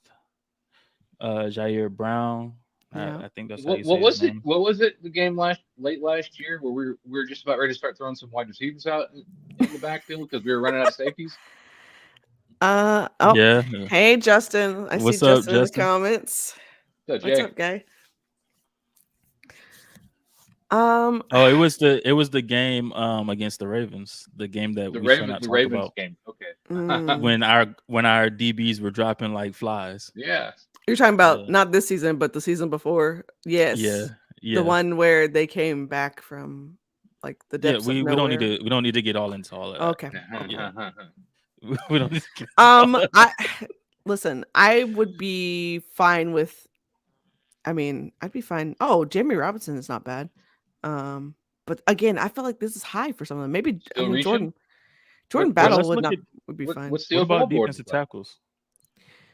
S1: Jair Brown.
S2: Yeah.
S1: I think that's
S3: What
S1: how you
S3: was
S1: say
S3: it? What was it? The game late last year where we were just about ready to start throwing some wide receivers out in the backfield because we were running out of safeties.
S1: Yeah.
S2: Hey, Justin. I
S1: What's
S2: see
S1: up,
S2: Justin in the
S1: Justin?
S2: comments.
S3: So,
S2: What's
S3: Jay,
S2: up, guy?
S1: It was the game against the Ravens. The game that
S3: the
S1: we should
S3: Ravens,
S1: not
S3: the
S1: talk
S3: Ravens
S1: about.
S3: game. Okay.
S1: When our DBs were dropping like flies.
S3: Yeah.
S2: You're talking about not this season, but the season before. Yes.
S1: Yeah.
S2: The one where they came back from like the depths
S1: we
S2: of
S1: don't
S2: nowhere.
S1: we don't need to get all into all of that.
S2: Okay.
S1: Yeah. We don't need to get
S2: Listen, I would be fine with I mean, I'd be fine. Oh, Jamie Robinson is not bad. But again, I feel like this is high for some of them. Maybe I
S3: Still
S2: mean
S3: reaching.
S2: Jordan
S1: Well,
S2: Battle
S1: let's
S2: would
S1: look
S2: not
S1: at
S2: would be fine.
S3: What's the
S1: what
S3: overall
S1: about
S3: board look
S1: defensive
S3: like?
S1: tackles?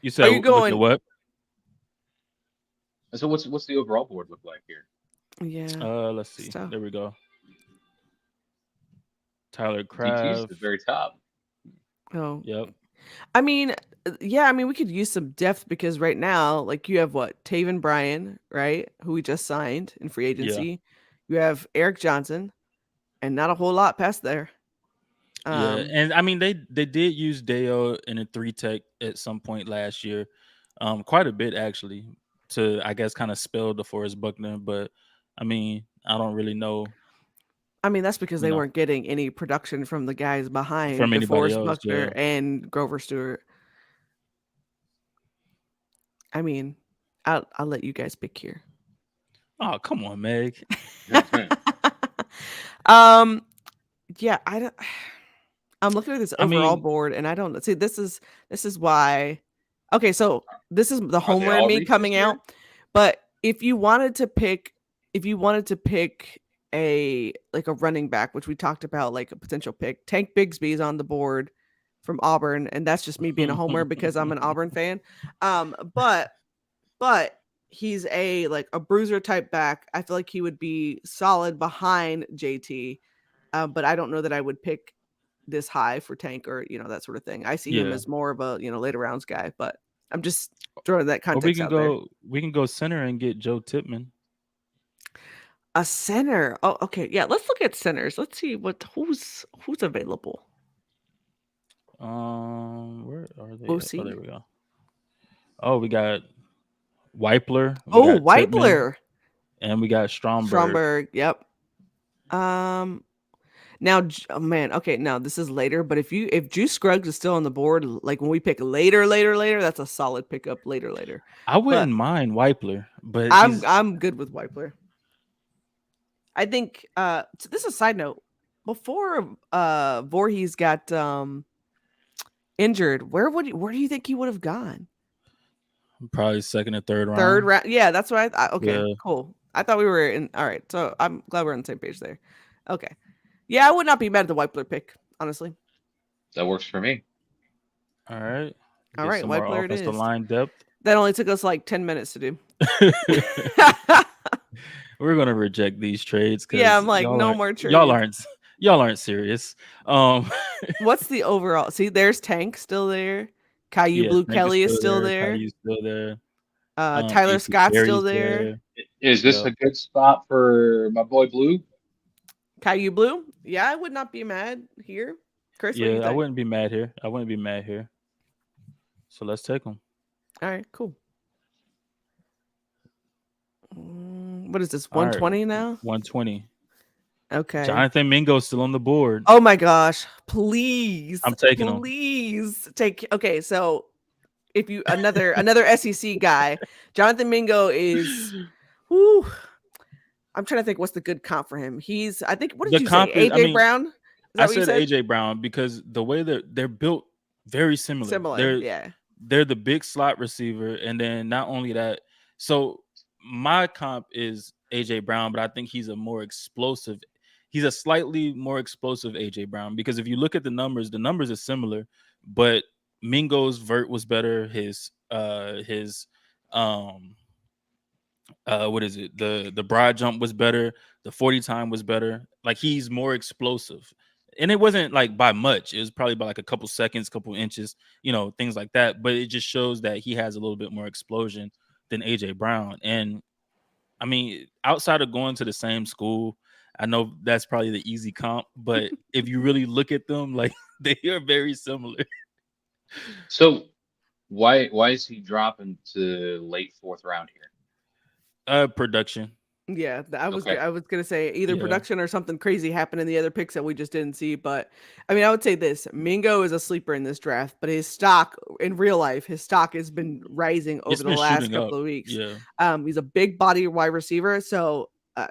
S1: You
S2: Are
S1: said
S2: you
S1: look at
S2: going?
S1: what?
S3: And so what's the overall board look like here?
S2: Yeah.
S1: Let's
S2: It's
S1: see.
S2: tough.
S1: There we go. Tyler
S3: DT's at the
S1: Kraft.
S3: very top.
S2: Oh,
S1: Yep.
S2: I mean, yeah, I mean, we could use some depth because right now, like you have what Taven Bryan, right, who we just signed in free
S1: Yeah.
S2: agency. You have Eric Johnson, and not a whole lot past there.
S1: Yeah.
S2: Um,
S1: And I mean they did use Deo in a 3 tech at some point last year. Quite a bit actually to I guess kind of spell DeForest Buckner, but I mean, I don't really know,
S2: I mean, that's because
S1: you
S2: they
S1: know,
S2: weren't getting any production from the guys behind
S1: from anybody
S2: DeForest
S1: else.
S2: Buckner
S1: Yeah.
S2: and Grover Stewart. I mean, I'll let you guys pick here.
S1: Oh, come on, Meg.
S2: um, yeah, I don't. I'm looking at this
S1: I
S2: overall
S1: mean,
S2: board, and I don't see this is why. Okay, so this is the
S3: Are they
S2: homer in
S3: all
S2: me
S3: reaching this
S2: coming
S3: year?
S2: out. But if you wanted to pick a like a running back, which we talked about, like a potential pick, Tank Bigsby is on the board from Auburn, and that's just me being a homer because I'm an Auburn fan. But he's a bruiser type back. I feel like he would be solid behind JT. But I don't know that I would pick this high for Tank or that sort of thing. I see him
S1: yeah.
S2: as more of a later rounds guy, but I'm just throwing that
S1: Or we
S2: context
S1: can
S2: out there.
S1: go we can go center and get Joe Tipman.
S2: A center. Oh, okay. Yeah, let's look at centers. Let's see who's available.
S1: Where are they
S2: We'll
S1: at? Oh,
S2: see.
S1: there we go. Oh, we got Weipler, we
S2: Oh,
S1: got Tipman,
S2: Weipler.
S1: and we got Stromberg.
S2: Stromberg. Yep. Um Now, oh man, okay, now this is later, but if Juice Scruggs is still on the board, like when we pick later, that's a solid pickup later.
S1: I
S2: But
S1: wouldn't mind Weipler, but
S2: I'm
S1: he's
S2: I'm good with Weipler. I think so this is a side note. Before Voorhees got injured, where do you think he would have gone?
S1: probably second or third
S2: Third
S1: round.
S2: round. Yeah, that's what okay,
S1: Yeah.
S2: cool. I thought we were in all right. So I'm glad we're on the same page there. Okay. Yeah, I would not be mad at the Weipler pick, honestly.
S3: That works for me.
S1: All right.
S2: All
S1: Get
S2: right,
S1: some more
S2: Weipler it
S1: offensive
S2: is.
S1: line depth.
S2: That only took us like 10 minutes to do.
S1: We're gonna reject these trades
S2: Yeah,
S1: because
S2: I'm like, no more
S1: y'all
S2: trades.
S1: aren't y'all aren't serious. Um,
S2: What's the overall? See, there's Tank still there. Caillou
S1: yeah,
S2: Blue
S1: Tank is
S2: Kelly is
S1: still
S2: still
S1: there.
S2: there.
S1: Caillou's still there.
S2: Tyler
S1: AP
S2: Scott's still
S1: Carey's
S2: there.
S1: there.
S3: Is this
S1: Yep.
S3: a good spot for my boy Blue?
S2: Caillou Blue. Yeah, I would not be mad here. Chris, what do you
S1: Yeah, I
S2: think?
S1: wouldn't be mad here. I wouldn't be mad here. So let's take them.
S2: All right, cool. What is this?
S1: All right,
S2: 120 now?
S1: 120.
S2: Okay.
S1: Jonathan Mingo's still on the board.
S2: Oh my gosh. Please.
S1: I'm taking him.
S2: Please take okay, so if you another SEC guy, Jonathan Mingo is whoo. I'm trying to think what's the good comp for him. He's I think what did
S1: The
S2: you say?
S1: comp is, I
S2: AJ
S1: mean,
S2: Brown? Is that
S1: I
S2: what you
S1: said
S2: said?
S1: AJ Brown because the way they're built very similar.
S2: Similar, yeah.
S1: They're the big slot receiver, and then not only that, so my comp is AJ Brown, but I think he's a more explosive. He's a slightly more explosive AJ Brown because if you look at the numbers are similar, but Mingo's vert was better. His what is it? The broad jump was better. The 40 time was better. Like he's more explosive. And it wasn't like by much. It was probably by like a couple seconds, couple inches, things like that. But it just shows that he has a little bit more explosion than AJ Brown. And I mean, outside of going to the same school, I know that's probably the easy comp, but if you really look at them, like they are very similar.
S3: So why is he dropping to late fourth round here?
S1: Production.
S2: Yeah,
S3: Okay.
S2: I was gonna say either
S1: Yeah.
S2: production or something crazy happened in the other picks that we just didn't see. But I mean, I would say this: Mingo is a sleeper in this draft, but his stock in real life, his stock has been rising over
S1: It's
S2: the
S1: been
S2: last
S1: shooting up.
S2: couple of weeks.
S1: Yeah.
S2: He's a big body wide receiver, so
S3: Go,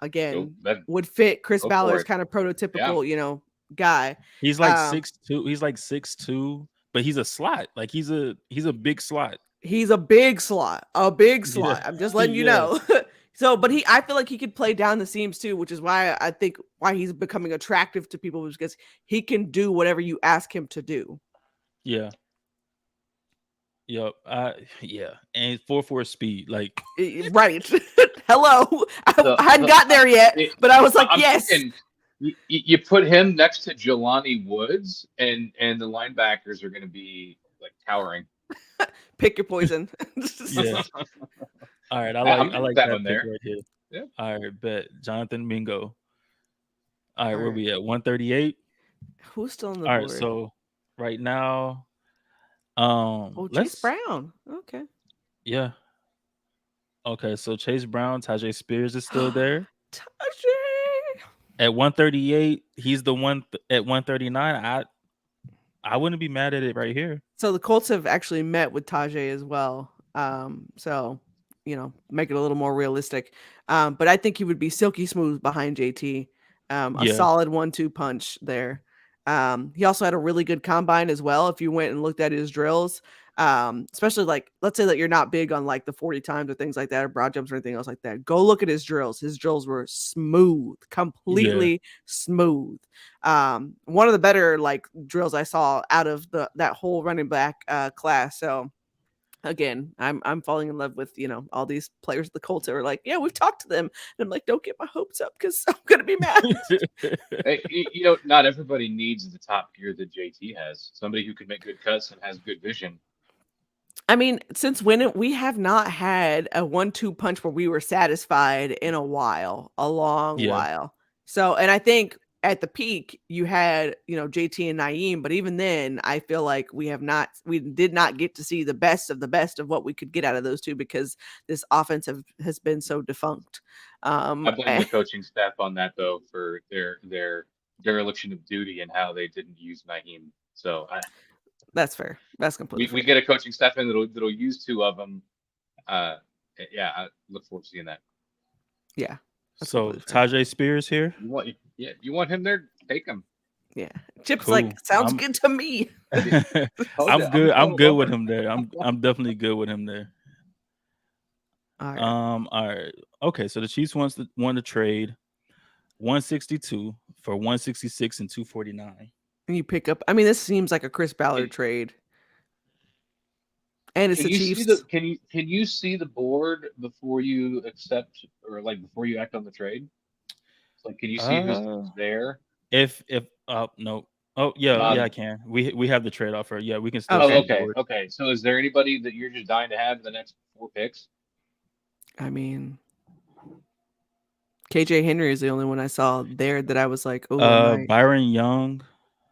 S2: again,
S3: that,
S2: would fit Chris
S3: go for
S2: Ballard's
S3: it.
S2: kind of
S3: Yeah.
S2: prototypical, guy.
S1: He's like
S2: Um,
S1: 6'2". He's like 6'2", but he's a slot. Like he's a big slot.
S2: He's a big slot.
S1: Yeah.
S2: I'm just letting you
S1: Yeah.
S2: know. So, but I feel like he could play down the seams too, which is why I think why he's becoming attractive to people, because he can do whatever you ask him to do.
S1: Yeah. Yep. Yeah. And 4.4 speed. Like,
S2: Right. Hello.
S3: So,
S2: I hadn't got there yet, but I was like,
S3: I'm
S2: yes.
S3: thinking you put him next to Jelani Woods, and the linebackers are going to be like towering.
S2: Pick your poison.
S1: yeah. All right.
S3: I'm
S1: I
S3: good with
S1: like
S3: that
S1: that
S3: one
S1: pick
S3: there.
S1: right here.
S3: Yeah.
S1: All right. Bet. Jonathan Mingo. All right.
S2: All
S1: Where
S2: right.
S1: we at? 138.
S2: Who's still on the
S1: All right.
S2: board?
S1: So right now,
S2: Oh, Chase
S1: let's,
S2: Brown. Okay.
S1: yeah. Okay. So Chase Brown, Tajay Spears is still there.
S2: Tajay.
S1: At 138, he's the one at 139. I wouldn't be mad at it right here.
S2: So the Colts have actually met with Tajay as well. So make it a little more realistic. But I think he would be silky smooth behind JT. A
S1: Yeah.
S2: solid 1-2 punch there. He also had a really good combine as well. If you went and looked at his drills, especially like, let's say that you're not big on like the 40 times or things like that, or broad jumps or anything else like that, go look at his drills. His drills were smooth, completely smooth. One of the better like drills I saw out of that whole running back class. So again, I'm falling in love with all these players of the Colts that are like, yeah, we've talked to them, and I'm like, don't get my hopes up because I'm gonna be mad.
S3: Hey, not everybody needs the top gear that JT has. Somebody who can make good cuts and has good vision.
S2: I mean, since when we have not had a 1-2 punch where we were satisfied in a long
S1: Yeah.
S2: while. So, and I think at the peak you had, JT and Naeem, but even then I feel like we did not get to see the best of what we could get out of those two, because this offense has been so defunct.
S3: I blame the coaching staff on that though, for their dereliction of duty and how they didn't use Naeem. So
S2: that's fair. That's completely fair.
S3: we get a coaching staff in that'll use two of them. Yeah, I look forward to seeing that.
S2: Yeah.
S1: So Tajay Spears here.
S3: You want him there? Take him.
S2: Yeah. Chip's
S1: Cool.
S2: like, sounds good to me.
S1: I'm good. I'm good with him there. I'm definitely good with him there.
S2: All right.
S1: All right. Okay, so the Chiefs won to trade 162 for 166 and 249.
S2: And you pick up, I mean, this seems like a Chris Ballard trade. And it's the Chiefs.
S3: Can you see the board before you accept, or like before you act on the trade? Like, can you see who's there?
S1: If no. Oh yeah, I can. We have the trade offer. Yeah, we can still.
S3: Okay. So is there anybody that you're just dying to have in the next 4 picks?
S2: I mean, KJ Henry is the only one I saw there that I was like, oh.
S1: Byron Young,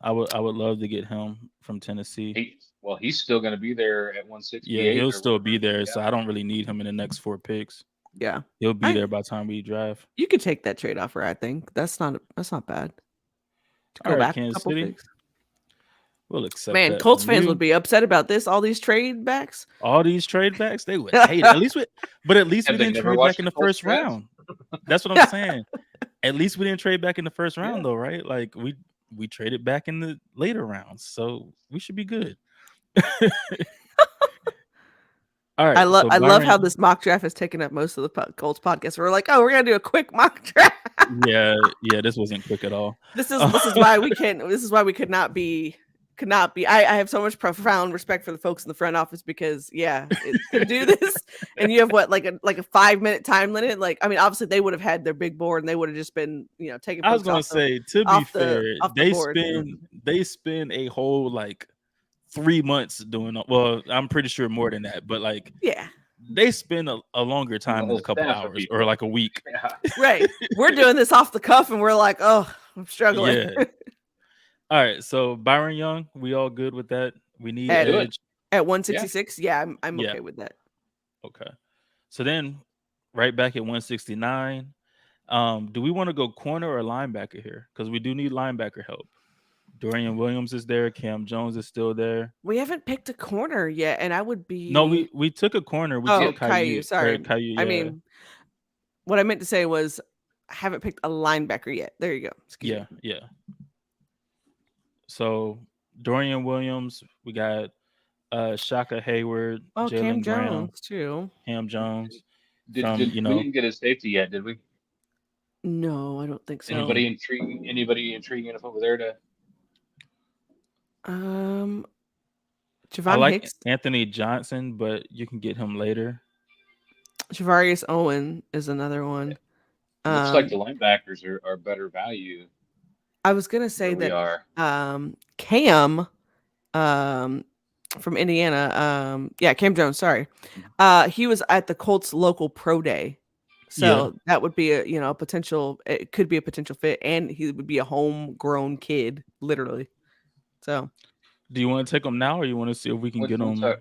S1: I would love to get him from Tennessee.
S3: He's still going to be there at 168.
S1: Yeah, he'll still be there. So I don't really need him in the next 4 picks.
S2: Yeah,
S1: he'll be there by the time we draft.
S2: You could take that trade offer. I think that's not bad. To go back a couple picks.
S1: We'll accept.
S2: Man, Colts fans would be upset about this. All these trade backs.
S1: They would hate it. At least we didn't trade back in the first round. That's what I'm saying. At least we didn't trade back in the first round, though, right? Like we traded back in the later rounds, so we should be good. All right.
S2: I love how this mock draft has taken up most of the Colts podcast. We're like, we're gonna do a quick mock draft.
S1: Yeah. This wasn't quick at all.
S2: This is why we can't. This is why we could not be. I have so much profound respect for the folks in the front office, because to do this, and you have like a 5-minute time limit. Like, I mean, obviously they would have had their big board and they would have just been taking.
S1: I was gonna say, to be fair, they spend a whole like 3 months doing. Well, I'm pretty sure more than that, but like they spend a longer time than a couple hours or like a week.
S3: Yeah.
S2: Right. We're doing this off the cuff, and we're like, I'm struggling.
S1: Yeah. All right, so Byron Young, we all good with that? We need edge
S2: at 166. Yeah, I'm okay with that.
S1: Okay, so then right back at 169. Do we want to go corner or linebacker here? Because we do need linebacker help. Dorian Williams is there. Cam Jones is still there.
S2: We haven't picked a corner yet, and I would be.
S1: No, we took a corner. We took
S2: Caillou. Sorry,
S1: Caillou, yeah.
S2: I mean, what I meant to say was I haven't picked a linebacker yet. There you go. Excuse me.
S1: Yeah. So Dorian Williams, we got Shaka Hayward,
S2: Oh, Cam
S1: Jalen Graham,
S2: Jones too.
S1: Cam Jones from
S3: Did we didn't get a safety yet, did we?
S2: No, I don't think so.
S3: Anybody intriguing? Anybody intriguing enough over there to?
S2: Um,
S1: I
S2: Javon
S1: like
S2: Hicks,
S1: Anthony Johnson, but you can get him later.
S2: Javarius Owen is another one.
S3: Looks like the linebackers are better value
S2: I was gonna say
S3: where we
S2: that
S3: are.
S2: Cam from Indiana, Cam Jones, sorry. He was at the Colts local pro day.
S1: Yeah.
S2: So that would be a potential, it could be a potential fit, and he would be a homegrown kid, literally. So
S1: Do you want to take him now, or you want to see if we can get
S3: What's
S1: him
S3: our
S1: a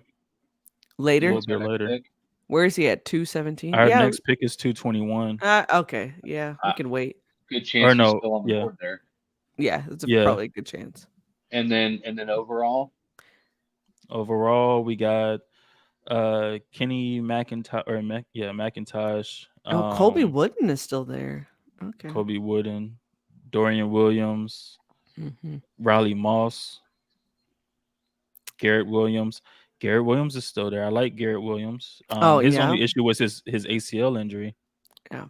S2: later,
S1: little
S3: what's our
S1: bit
S3: next
S1: later?
S3: pick?
S2: where is he at? 217?
S1: Our
S2: Yeah.
S1: next pick is 221.
S2: Okay. Yeah, we
S3: Uh,
S2: can wait.
S3: Good
S1: Or
S3: chance he's
S1: no,
S3: still on the
S1: yeah,
S3: board there.
S2: Yeah, it's
S1: yeah.
S2: probably a good chance.
S3: And then overall,
S1: Overall, we got Kenny McIntosh or McIntosh,
S2: Oh, Colby Wooden is still there. Okay.
S1: Kobe Wooden, Dorian Williams,
S2: Mm-hmm.
S1: Riley Moss, Garrett Williams. Garrett Williams is still there. I like Garrett Williams. His
S2: Yeah.
S1: only issue was his ACL injury.
S2: Yeah.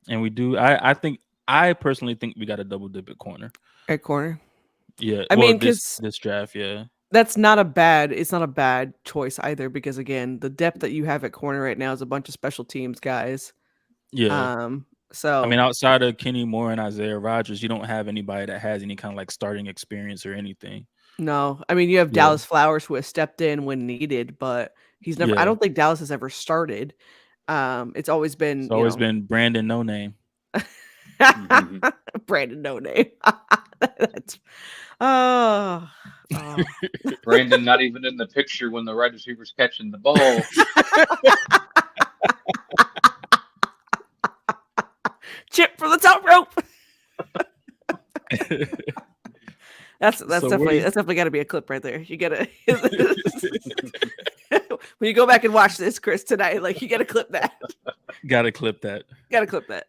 S1: And we do. I personally think we got a double dip at corner.
S2: At corner.
S1: Yeah.
S2: I
S1: well,
S2: mean,
S1: this
S2: 'cause
S1: draft, yeah.
S2: it's not a bad choice either, because again, the depth that you have at corner right now is a bunch of special teams guys.
S1: Yeah.
S2: So
S1: I mean, outside of Kenny Moore and Isaiah Rodgers, you don't have anybody that has any kind of like starting experience or anything.
S2: no, I mean, you have
S1: Yeah.
S2: Dallas Flowers, who has stepped in when needed, but he's never. I
S1: Yeah.
S2: don't think Dallas has ever started. It's always been,
S1: It's always been Brandon No Name.
S2: Brandon No Name. That's oh.
S3: Brandon not even in the picture when the wide receiver's catching the ball.
S2: Chip from the top rope. That's
S1: So
S2: definitely got to be a clip right there. You gotta when you go back and watch this, Chris, tonight, like you gotta clip that.
S1: Gotta clip that.
S2: Gotta clip that.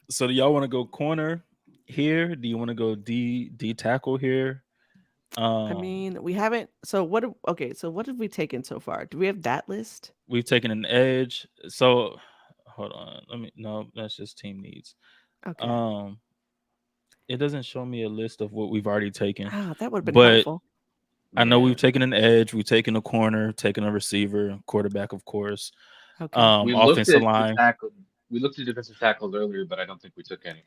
S1: So do y'all want to go corner here? Do you want to go D tackle here?
S2: I mean, we haven't. So what? Okay, so what have we taken so far? Do we have that list?
S1: We've taken an edge. So hold on. No, that's just team needs.
S2: Okay.
S1: It doesn't show me a list of what we've already taken.
S2: That would have been
S1: But
S2: helpful.
S1: I know
S2: Yeah.
S1: we've taken an edge, we've taken a corner, taken a receiver, quarterback, of course.
S2: Okay.
S3: We looked
S1: Offensive
S3: at
S1: line.
S3: We looked at defensive tackles earlier, but I don't think we took any.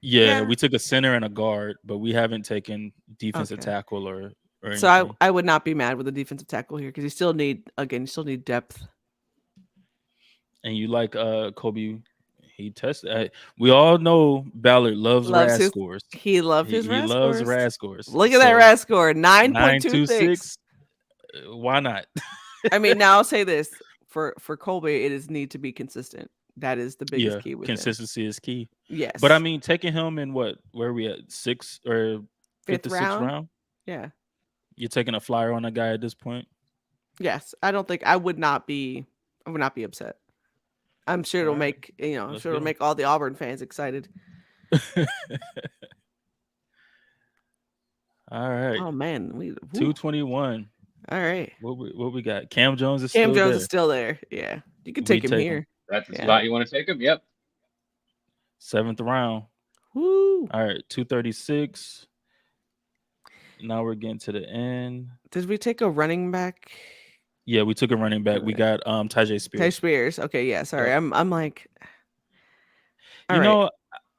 S1: Yeah,
S2: Yeah.
S1: we took a center and a guard, but we haven't taken defensive
S2: Okay.
S1: tackle or anything.
S2: So I would not be mad with the defensive tackle here, because you still need depth.
S1: And you like Kobe. He tested. We all know Ballard loves RAS scores.
S2: He loves his
S1: He
S2: RAS
S1: loves
S2: scores.
S1: RAS scores.
S2: Look at that RAS score, 9.26.
S1: Why not?
S2: I mean, now I'll say this for Colby, it is need to be consistent. That is the biggest key with
S1: consistency is key.
S2: Yes,
S1: but I mean, taking him in where are we at, 6th or 5th or 6th round?
S2: Yeah,
S1: you're taking a flyer on a guy at this point.
S2: Yes, I would not be upset. I'm sure it'll make it'll make all the Auburn fans excited.
S1: All right.
S2: Oh man,
S1: 221.
S2: All right.
S1: What we got? Cam Jones is
S2: still there. Yeah, you can take him here.
S3: That's the spot you want to take him. Yep.
S1: 7th round.
S2: Woo.
S1: All right, 236. Now we're getting to the end.
S2: Did we take a running back?
S1: Yeah, we took a running back. We got Tajay Spears.
S2: Tajay Spears. Okay, yeah. Sorry, I'm like.
S1: You know,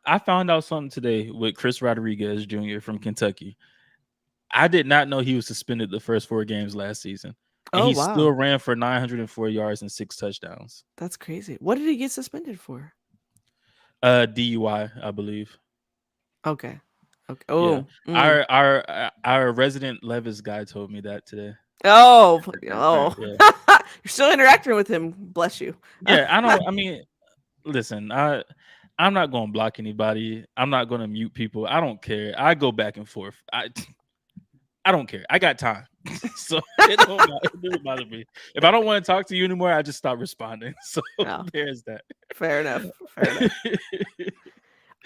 S1: I found out something today with Chris Rodriguez Jr. from Kentucky. I did not know he was suspended the first 4 games last season. And he still ran for 904 yards and 6 touchdowns.
S2: That's crazy. What did he get suspended for?
S1: DUI, I believe.
S2: Okay. Oh,
S1: yeah. Our resident Levis guy told me that today.
S2: Oh,
S1: Yeah.
S2: You're still interacting with him. Bless you.
S1: Yeah, I mean, listen, I'm not going to block anybody. I'm not going to mute people. I don't care. I go back and forth. I don't care. I got time. So it doesn't bother me. If I don't want to talk to you anymore, I just stop responding. So there's that.
S2: Fair enough.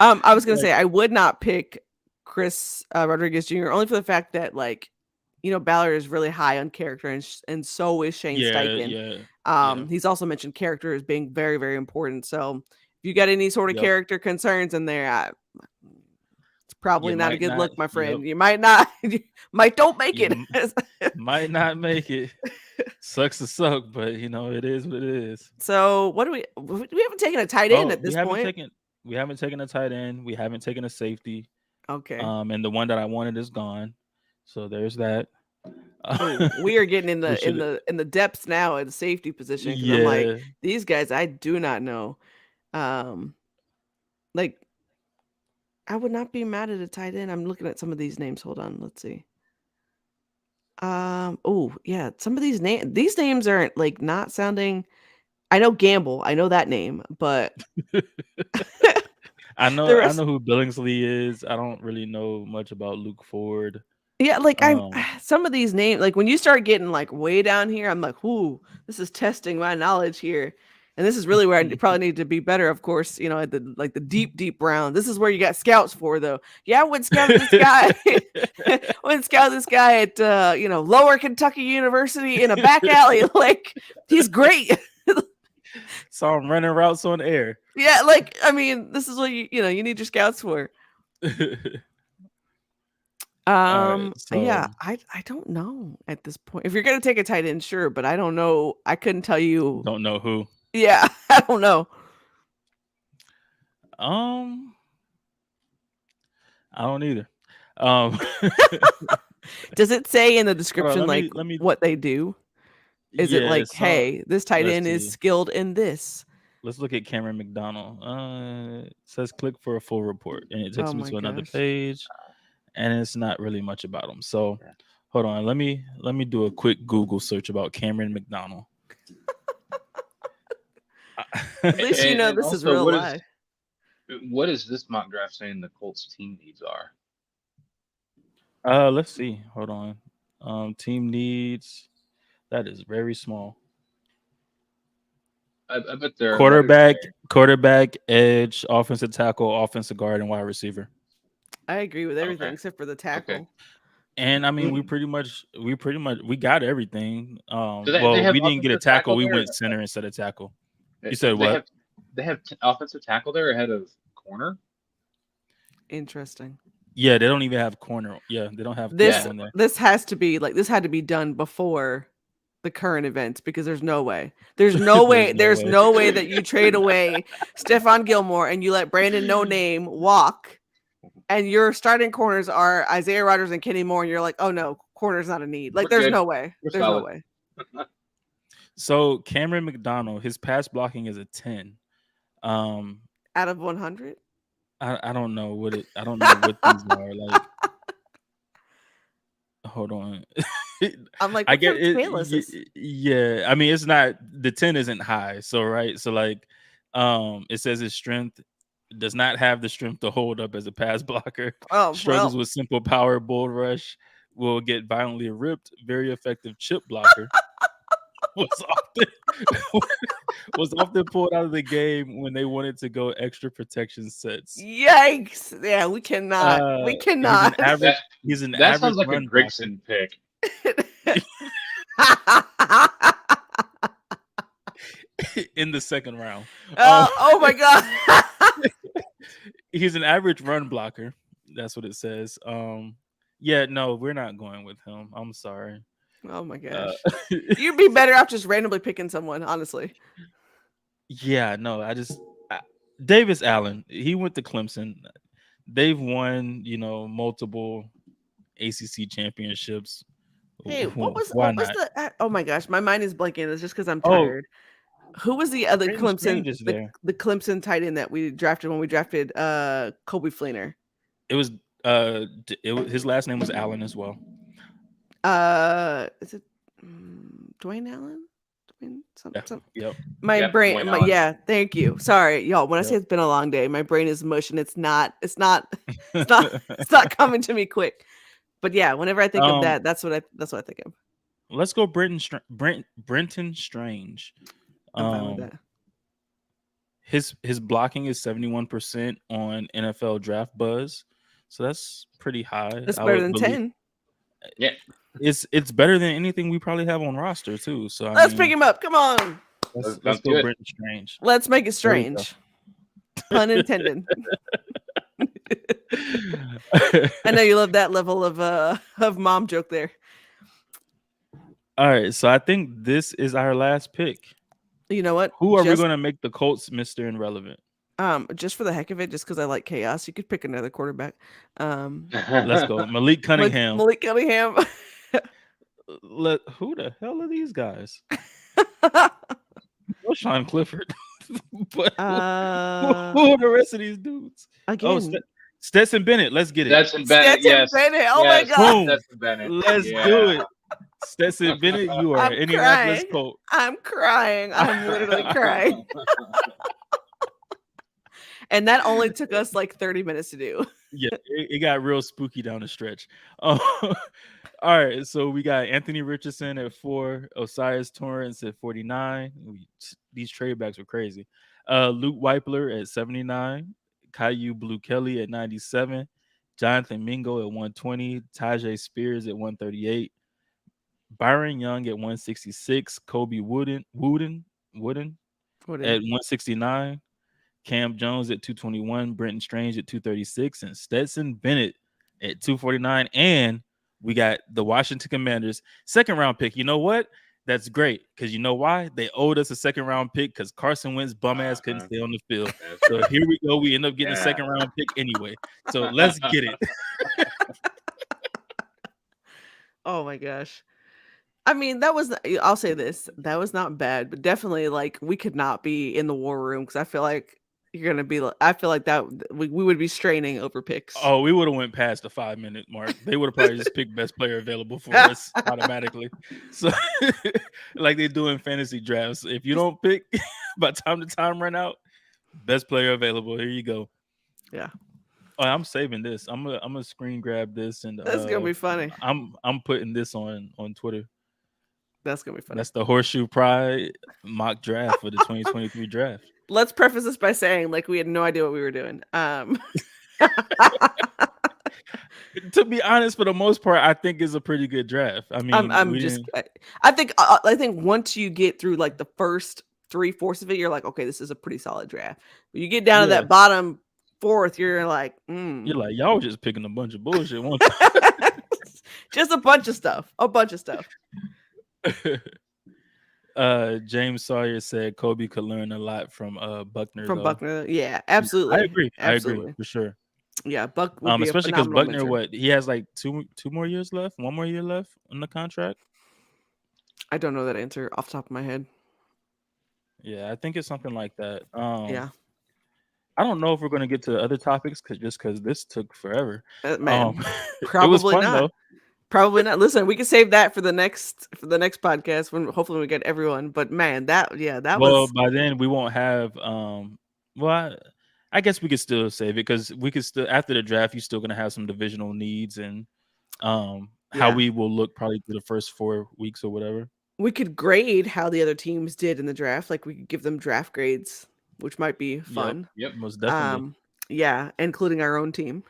S2: I was going to say, I would not pick Chris Rodriguez Jr. only for the fact that, like, Ballard is really high on character, and so is Shane
S1: Yeah,
S2: Steichen.
S1: yeah, yeah.
S2: He's also mentioned character as being very, very important. So if you got any sort of
S1: Yep.
S2: character concerns in there, it's probably
S1: You
S2: not a
S1: might
S2: good
S1: not.
S2: look, my
S1: Yep.
S2: friend. You might not, you might don't make
S1: You
S2: it.
S1: might not make it. Sucks to suck, but it is what it is.
S2: So what do we haven't taken a tight end
S1: Oh,
S2: at this point.
S1: we haven't taken a tight end. We haven't taken a safety.
S2: Okay.
S1: And the one that I wanted is gone. So there's that.
S2: Oh, we are getting in
S1: We
S2: the in
S1: should.
S2: the in the depths now at the safety position because I'm like,
S1: Yeah.
S2: these guys I do not know. Um, like I would not be mad at a tight end. I'm looking at some of these names. Hold on, let's see. Oh yeah, some of these names aren't like not sounding. I know Gamble, I know that name, but
S1: I
S2: the
S1: know. I
S2: rest,
S1: know who Billingsley is. I don't really know much about Luke Ford.
S2: yeah, like I'm
S1: Um.
S2: some of these names, like when you start getting like way down here, I'm like, "Ooh, this is testing my knowledge here." And this is really where I probably need to be better, of course, at the deep, deep round. This is where you got scouts for, though. Yeah, I went scouted this guy. Went scouted this guy at Lower Kentucky University in a back alley. Like he's great.
S1: Saw him running routes on air.
S2: Yeah, like I mean, this is what you need your scouts for.
S1: All right.
S2: Yeah,
S1: So
S2: I don't know at this point. If you're gonna take a tight end, sure, but I don't know. I couldn't tell you.
S1: don't know who.
S2: Yeah, I don't know.
S1: I don't either. Um.
S2: Does it say in the
S1: Hold on,
S2: description like
S1: let me.
S2: what they do? Is it
S1: Yeah.
S2: like,
S1: So
S2: hey, this tight
S1: let's
S2: end is
S1: see.
S2: skilled in this?
S1: Let's look at Cameron McDonald. It says click for a full report, and it takes
S2: Oh
S1: me
S2: my
S1: to another
S2: gosh.
S1: page, and it's not really much about him. So
S3: Yeah.
S1: hold on, let me do a quick Google search about Cameron McDonald.
S2: At least you know
S3: And
S2: this is
S3: also,
S2: real life.
S3: what is this mock draft saying the Colts team needs are?
S1: Let's see. Hold on. Team needs. That is very small.
S3: I bet there are letters
S1: Quarterback, edge, offensive tackle, offensive guard, and wide receiver.
S2: I agree with
S3: there.
S2: everything
S3: Okay.
S2: except for the
S3: Okay.
S2: tackle.
S1: And I mean, we
S3: Mm.
S1: pretty much we got everything.
S3: Do they
S1: Well,
S3: have
S1: we didn't get a
S3: offensive
S1: tackle.
S3: tackle
S1: We
S3: there?
S1: went center instead of tackle. You said
S3: They
S1: what?
S3: have offensive tackle there ahead of corner.
S2: Interesting.
S1: Yeah, they don't even have corner. Yeah, they don't have corner
S2: This
S3: Yeah.
S1: on there.
S2: this has to be like this had to be done before the current events because there's no way. There's no
S1: There's
S2: way.
S1: no
S2: There's
S1: way.
S2: no way that you trade away Stephon Gilmore and you let Brandon No Name walk, and your starting corners are Isaiah Rodgers and Kenny Moore, and you're like, oh no, corner's not a need. Like
S3: We're
S2: there's
S3: good.
S2: no way.
S3: We're
S2: There's no
S3: solid.
S2: way.
S1: So Cameron McDonald, his pass blocking is a 10. Um,
S2: Out of 100.
S1: I don't know what it. I don't know what these are like. Hold on.
S2: I'm like,
S1: I
S2: what
S1: get
S2: kind of scale is this?
S1: Yeah, I mean, it's not the 10 isn't high. So right. So like, it says his strength does not have the strength to hold up as a pass blocker.
S2: Oh
S1: Struggles
S2: well.
S1: with simple power, bull rush. Will get violently ripped. Very effective chip blocker. was often was often pulled out of the game when they wanted to go extra protection sets.
S2: Yikes! Yeah, we cannot. We
S1: He's an
S2: cannot.
S1: average.
S3: That
S1: He's an
S3: that
S1: average
S3: sounds like a
S1: run blocker.
S3: Grigson pick.
S1: In the second round.
S2: Oh my god.
S1: He's an average run blocker. That's what it says. Yeah, no, we're not going with him. I'm sorry.
S2: Oh my
S1: Uh,
S2: gosh. You'd be better off just randomly picking someone, honestly.
S1: yeah, no, Davis Allen. He went to Clemson. They've won, multiple ACC championships.
S2: Hey,
S1: Why
S2: what was
S1: not?
S2: the oh my gosh, my mind is blanking. It's just because I'm
S1: Oh,
S2: tired. Who was the other
S1: Brenton
S2: Clemson
S1: Strange is
S2: the,
S1: there.
S2: the Clemson tight end that we drafted when we drafted Kobe Fleener?
S1: It was his last name was Allen as well.
S2: Is it Dwayne Allen? Some.
S1: Yep.
S2: My
S3: Yep,
S2: brain,
S3: Dwayne Allen.
S2: yeah, thank you. Sorry, y'all. When I say
S1: Yep.
S2: it's been a long day, my brain is mush and it's not it's not coming to me quick. But yeah, whenever I think of that, that's what I think of.
S1: Let's go Brenton Strange.
S2: I'm fine with that.
S1: His blocking is 71% on NFL Draft Buzz, so that's pretty high.
S2: That's
S1: I
S2: better
S1: would
S2: than
S1: believe-
S2: 10.
S3: Yeah.
S1: It's better than anything we probably have on roster too. So I
S2: Let's pick
S1: mean,
S2: him up. Come on.
S1: let's
S3: Sounds
S1: go
S3: good.
S1: Brenton Strange.
S2: Let's make it
S1: There we go.
S2: strange. Pun intended. I know you love that level of mom joke there.
S1: All right, so I think this is our last pick.
S2: You know what?
S1: Who are we
S2: Just,
S1: going to make the Colts Mr. Irrelevant?
S2: just for the heck of it, just because I like chaos, you could pick another quarterback.
S1: Let's go. Malik Cunningham.
S2: Malik Cunningham.
S1: Who the hell are these guys? No Sean Clifford. But who are the rest of these dudes?
S2: Again,
S1: Stetson Bennett. Let's get it.
S3: Stetson Bennett.
S2: Stetson
S3: Yes.
S2: Bennett. Oh
S3: Yes,
S2: my God.
S1: Boom.
S3: Stetson Bennett.
S1: Let's
S3: Yeah.
S1: do it. Stetson Bennett, you are
S2: I'm
S1: an Indianapolis
S2: crying.
S1: Colt.
S2: I'm crying. I'm literally crying. And that only took us like 30 minutes to do.
S1: Yeah, it got real spooky down the stretch. All right, so we got Anthony Richardson at 4, Osiris Torrance at 49. These trade backs were crazy. Luke Weipler at 79, Caillou Blue Kelly at 97, Jonathan Mingo at 120, Tajay Spears at 138, Byron Young at 166, Kobe Wooden at 169. Cam Jones at 221, Brenton Strange at 236, and Stetson Bennett at 249. And we got the Washington Commanders second round pick. You know what? That's great because you know why? They owed us a second round pick because Carson Wentz bum ass couldn't stay on the field. So here we go. We end up getting a second round pick anyway. So let's get it.
S2: Oh my gosh. I mean, I'll say this, that was not bad, but definitely like we could not be in the war room because I feel like I feel like that we would be straining over picks.
S1: Oh, we would have went past the 5-minute mark. They would have probably just picked best player available for us automatically. So like they do in fantasy drafts. If you don't pick by time the time run out, best player available. Here you go.
S2: Yeah.
S1: Oh, I'm saving this. I'm gonna screen grab this and
S2: That's gonna be funny.
S1: I'm putting this on Twitter.
S2: That's gonna be funny.
S1: That's the Horseshoe Pride mock draft for the 2023 draft.
S2: Let's preface this by saying like we had no idea what we were doing.
S1: To be honest, for the most part, I think it's a pretty good draft. I mean,
S2: I think once you get through like the first 3/4 of it, you're like, okay, this is a pretty solid draft. But you get down to that bottom fourth, you're like,
S1: you're like, y'all were just picking a bunch of bullshit.
S2: Just a bunch of stuff.
S1: James Sawyer said Kobe could learn a lot from Buckner.
S2: Buckner, yeah, absolutely.
S1: I agree.
S2: Absolutely.
S1: I agree for sure.
S2: Yeah, Buck would be
S1: especially because Buckner,
S2: mentor.
S1: he has like two more years left, 1 more year left on the contract.
S2: I don't know that answer off the top of my head.
S1: Yeah, I think it's something like that.
S2: Yeah.
S1: I don't know if we're going to get to other topics because this took forever.
S2: Man,
S1: probably it was fun,
S2: not.
S1: Though.
S2: Probably not. Listen, we can save that for the next podcast when hopefully we get everyone. But man, that was.
S1: By then we won't have. I guess we could still save it because we could still after the draft. You're still going to have some divisional needs and how we will look probably through the first 4 weeks or whatever.
S2: We could grade how the other teams did in the draft. Like we could give them draft grades, which might be fun.
S1: Yep, most definitely.
S2: Yeah, including our own team.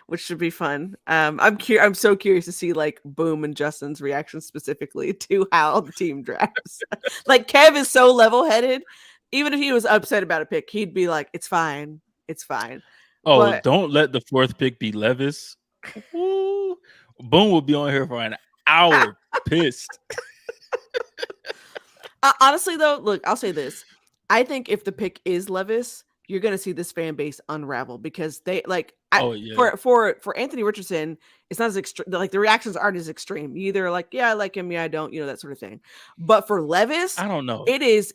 S2: Which should be fun. I'm so curious to see like Boom and Justin's reaction specifically to how the team drafts. Like Kev is so level-headed. Even if he was upset about a pick, he'd be like, "It's fine, it's fine."
S1: Oh, don't let the 4th pick be Levis. Ooh. Boom will be on here for an hour, pissed.
S2: Honestly, though, look, I'll say this: I think if the pick is Levis, you're going to see this fan base unravel because they like for Anthony Richardson, it's not as extreme. Like the reactions aren't as extreme. You either like, yeah, I like him, yeah, I don't, that sort of thing. But for Levis,
S1: I don't know.
S2: It is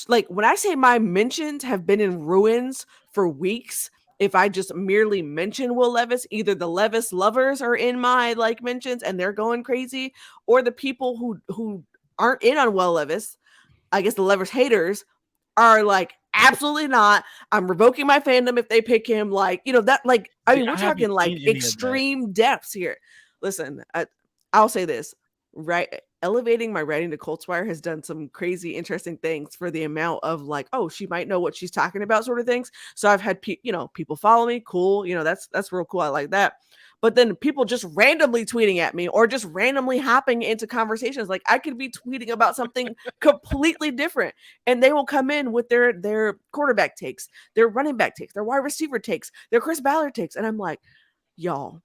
S2: like when I say my mentions have been in ruins for weeks. If I just merely mention Will Levis, either the Levis lovers are in my like mentions and they're going crazy, or the people who aren't in on Will Levis, I guess the Levis haters are like, absolutely not. I'm revoking my fandom if they pick him. Like, that, like, I mean, we're talking like extreme depths here. Listen, I'll say this, right? Elevating my writing to Colts Wire has done some crazy, interesting things for the amount of like, oh, she might know what she's talking about sort of things. So I've had, people follow me. Cool. That's real cool. I like that. but then people just randomly tweeting at me or just randomly hopping into conversations. Like I could be tweeting about something completely different, and they will come in with their quarterback takes, their running back takes, their wide receiver takes, their Chris Ballard takes, and I'm like, y'all,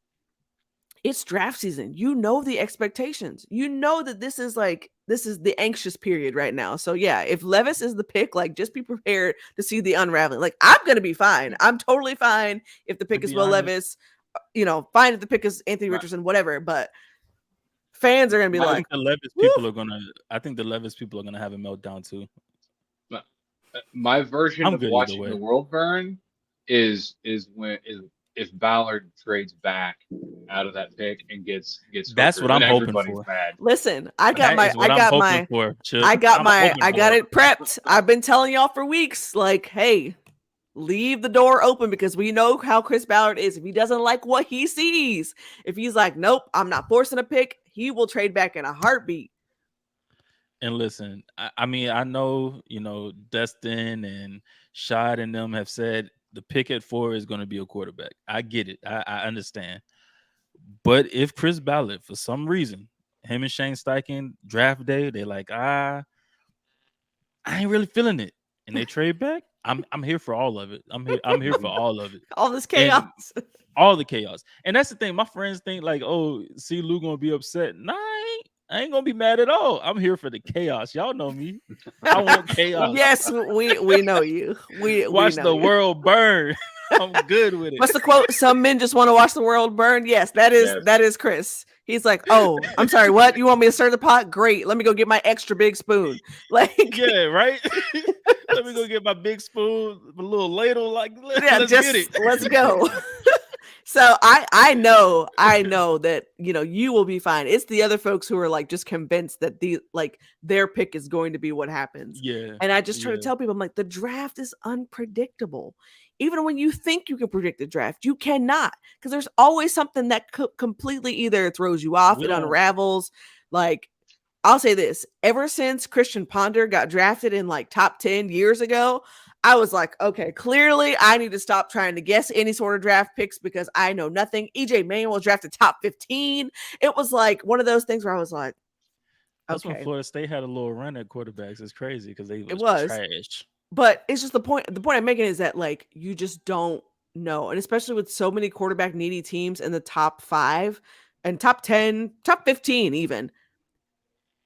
S2: it's draft season. You know the expectations. You know that this is the anxious period right now. So yeah, if Levis is the pick, like just be prepared to see the unraveling. Like I'm gonna be fine. I'm totally fine if the pick
S1: To
S2: is
S1: be
S2: Will
S1: honest,
S2: Levis. Fine if the pick is Anthony
S3: Right.
S2: Richardson, whatever. But fans are gonna be
S3: I
S2: like,
S1: I think the Levis people are gonna have a meltdown too.
S3: My version
S1: I'm
S3: of
S1: good either
S3: watching
S1: way.
S3: the world burn is if Ballard trades back out of that pick and gets
S1: That's
S3: hooker,
S1: what
S3: then
S1: I'm hoping
S3: everybody's
S1: for.
S3: mad.
S2: listen, I got
S1: That is what I'm hoping for. Chip. I'm hoping
S2: I got
S1: for
S2: it prepped. I've been telling y'all for weeks, like, hey, leave the door open because we know how Chris Ballard is. If he doesn't like what he sees, if he's like, nope, I'm not forcing a pick, he will trade back in a heartbeat.
S1: And listen, I mean, I know, Dustin and Shad and them have said the pick at 4 is going to be a quarterback. I get it. I understand. But if Chris Ballard, for some reason, him and Shane Steichen draft day, they're like, I ain't really feeling it, and they trade back, I'm here for all of it. I'm here for all of it.
S2: All this chaos.
S1: And all the chaos. And that's the thing. My friends think like, oh, see Lou gonna be upset. Nah, I ain't gonna be mad at all. I'm here for the chaos. Y'all know me. I want chaos.
S2: Yes, we know you. We
S1: Watch
S2: know
S1: the
S2: you.
S1: world burn. I'm good with it.
S2: What's the quote? Some men just want to watch the world burn. Yes, that is Chris. He's like, oh, I'm sorry, what? You want me to stir the pot? Great. Let me go get my extra big spoon. Like,
S1: yeah, right. Let me go get my big spoon, a little ladle. Like, let's get it.
S2: Let's go. So I know that you will be fine. It's the other folks who are like just convinced that their pick is going to be what happens.
S1: Yeah.
S2: And I just try to tell people, I'm like, the draft is unpredictable. Even when you think you can predict the draft, you cannot, because there's always something that completely either throws you off, it unravels. Like, I'll say this: ever since Christian Ponder got drafted in like top 10 years ago, I was like, okay, clearly I need to stop trying to guess any sort of draft picks because I know nothing. EJ Manuel was drafted top 15. It was like one of those things where I was like,
S1: that's when Florida State had a little run at quarterbacks. It's crazy because they was trash.
S2: But it's just the point I'm making is that like you just don't know. And especially with so many quarterback needy teams in the top 5 and top 10, top 15 even,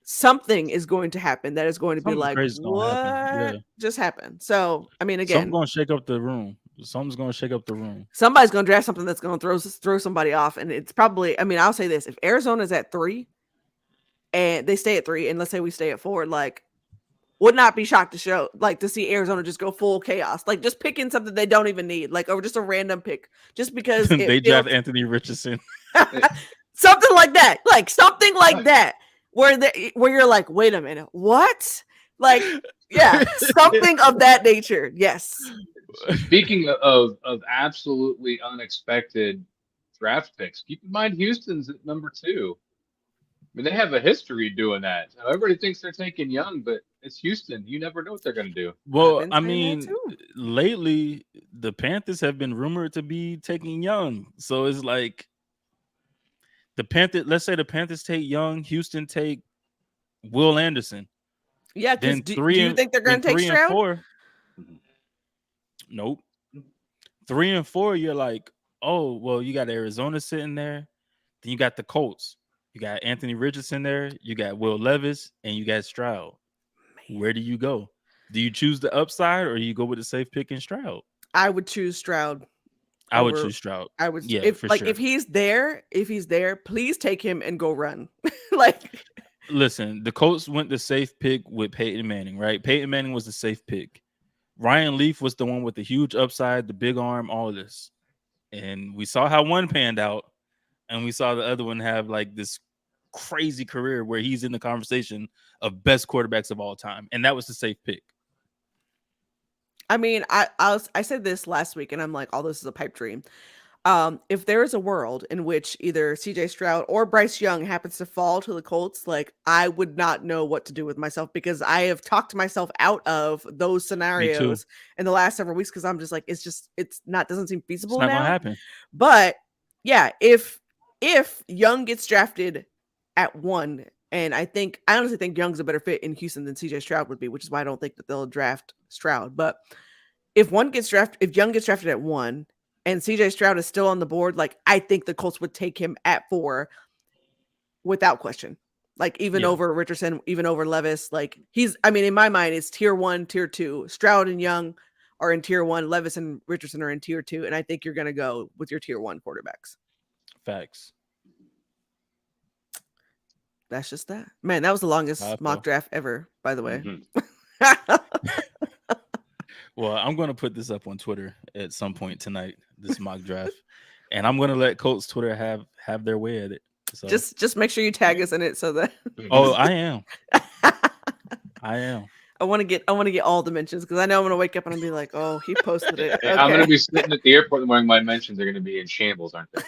S2: something is going to happen that is going to be like, what just happened? So, I mean, again,
S1: something's going to shake up the room. Something's going to shake up the room.
S2: Somebody's going to draft something that's going to throw somebody off. And it's probably, I mean, I'll say this: if Arizona's at 3 and they stay at 3, and let's say we stay at 4, like, would not be shocked to see Arizona just go full chaos, like just picking something they don't even need, like, or just a random pick, just because
S1: they draft Anthony Richardson,
S2: something like that, where you're like, wait a minute, what? Like, yeah, something of that nature. Yes.
S3: Speaking of absolutely unexpected draft picks, keep in mind Houston's at number 2. I mean, they have a history doing that. Everybody thinks they're taking young, but it's Houston. You never know what they're going to do.
S1: Well, I mean, lately the Panthers have been rumored to be taking young, so it's like the Panthers. Let's say the Panthers take young, Houston take Will Anderson.
S2: Yeah, because do you think they're going to take Stroud?
S1: 4, nope. 3 and 4, you're like, oh, well, you got Arizona sitting there, then you got the Colts. You got Anthony Richardson there. You got Will Levis, and you got Stroud. Man. Where do you go? Do you choose the upside, or do you go with the safe pick in Stroud?
S2: I would choose Stroud.
S1: I would choose Stroud.
S2: I would, yeah, if he's there, please take him and go run. Like,
S1: listen, the Colts went the safe pick with Peyton Manning, right? Peyton Manning was the safe pick. Ryan Leaf was the one with the huge upside, the big arm, all this, and we saw how one panned out. And we saw the other one have like this crazy career where he's in the conversation of best quarterbacks of all time. And that was the safe pick.
S2: I mean, I said this last week and I'm like, oh, this is a pipe dream. If there is a world in which either CJ Stroud or Bryce Young happens to fall to the Colts, like, I would not know what to do with myself because I have talked myself out of those scenarios in the last several weeks. Cause I'm just like, it's not, doesn't seem feasible now.
S1: It's not gonna happen.
S2: But yeah, if if Young gets drafted at 1, and I honestly think Young's a better fit in Houston than CJ Stroud would be, which is why I don't think that they'll draft Stroud. But if Young gets drafted at 1 and CJ Stroud is still on the board, like I think the Colts would take him at 4 without question. Like even over Richardson, even over Levis. Like in my mind, it's tier 1, tier 2. Stroud and Young are in tier 1. Levis and Richardson are in tier 2. And I think you're going to go with your tier 1 quarterbacks.
S1: Facts.
S2: That's just that. Man, that was the longest mock draft ever, by the way.
S1: Well, I'm going to put this up on Twitter at some point tonight, this mock draft. And I'm going to let Colts Twitter have their way at it. So
S2: just make sure you tag us in it so that
S1: Oh, I am.
S2: I want to get all the mentions because I know I'm going to wake up and I'll be like, oh, he posted it. Okay.
S3: I'm going to be sitting at the airport in the morning. My mentions are going to be in shambles, aren't they?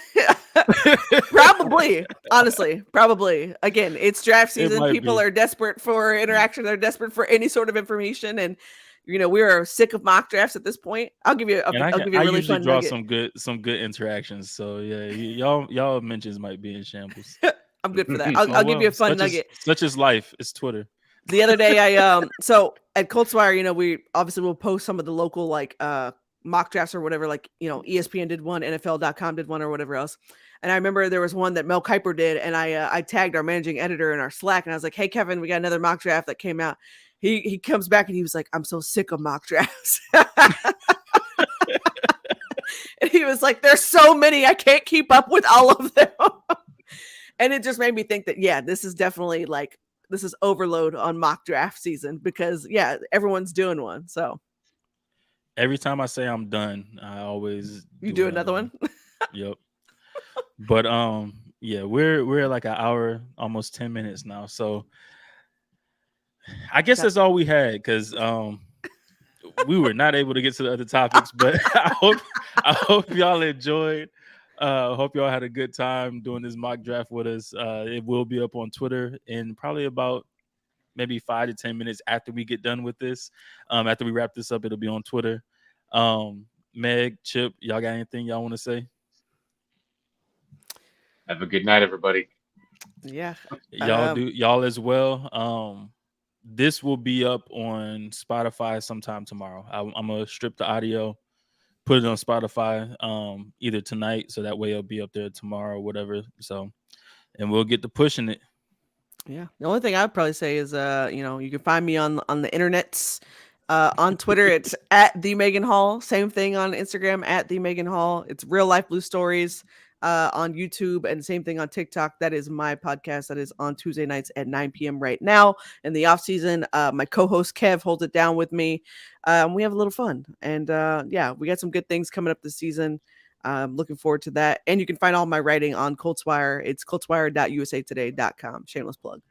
S2: Probably. Honestly, probably. Again, it's draft season. People are desperate for interaction. They're desperate for any sort of information. And, we are sick of mock drafts at this point. I'll give you a really fun
S1: draw
S2: nugget.
S1: some good interactions. So yeah, y'all mentions might be in shambles.
S2: I'm good for that. I'll give you a fun nugget.
S1: Such is life. It's Twitter.
S2: The other day, so at Colts Wire, we obviously will post some of the local mock drafts or whatever. Like ESPN did one, NFL.com did one, or whatever else. And I remember there was one that Mel Kiper did, and I tagged our managing editor in our Slack, and I was like, "Hey Kevin, we got another mock draft that came out." He comes back and he was like, "I'm so sick of mock drafts." And he was like, "There's so many, I can't keep up with all of them." And it just made me think that this is definitely this is overload on mock draft season because everyone's doing one. So
S1: every time I say I'm done, I always
S2: do another one.
S1: Yep. But we're like an hour, almost 10 minutes now. So I guess that's all we had because we were not able to get to the other topics, but I hope y'all enjoyed. Hope y'all had a good time doing this mock draft with us. It will be up on Twitter in probably about maybe 5 to 10 minutes after we get done with this. After we wrap this up, it'll be on Twitter. Meg, Chip, y'all got anything y'all want to say?
S3: Have a good night, everybody.
S2: Yeah.
S1: Y'all as well. This will be up on Spotify sometime tomorrow. I'm going to strip the audio, put it on Spotify either tonight, so that way it'll be up there tomorrow or whatever. So, and we'll get to pushing it.
S2: Yeah. The only thing I'd probably say is, you can find me on the internets. On Twitter, it's at the Megan Hall. Same thing on Instagram at the Megan Hall. It's Real Life Blue Stories on YouTube, and same thing on TikTok. That is my podcast. That is on Tuesday nights at 9 p.m. right now. In the off season, my co-host Kev holds it down with me. We have a little fun, and we got some good things coming up this season. Looking forward to that. And you can find all my writing on Colts Wire. It's coltswire.usatoday.com. Shameless plug.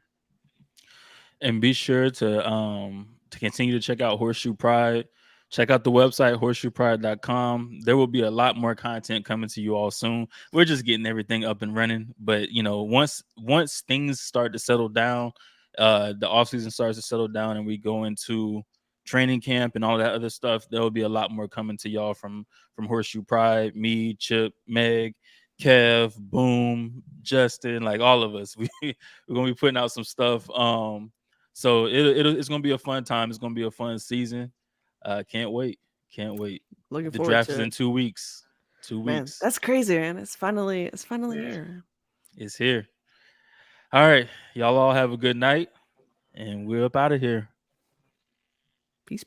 S1: And be sure to continue to check out Horseshoe Pride. Check out the website, horseshoepride.com. There will be a lot more content coming to you all soon. We're just getting everything up and running. But, once things start to settle down, the offseason starts to settle down and we go into training camp and all that other stuff, there will be a lot more coming to y'all from Horseshoe Pride, me, Chip, Meg, Kev, Boom, Justin, like all of us. We're going to be putting out some stuff. So it's going to be a fun time. It's going to be a fun season. Can't wait. Looking forward to it. The draft is in 2 weeks. 2 weeks.
S2: That's crazy, man. It's finally here.
S1: It's here. All right. Y'all all have a good night. And we're up out of here.
S2: Peace.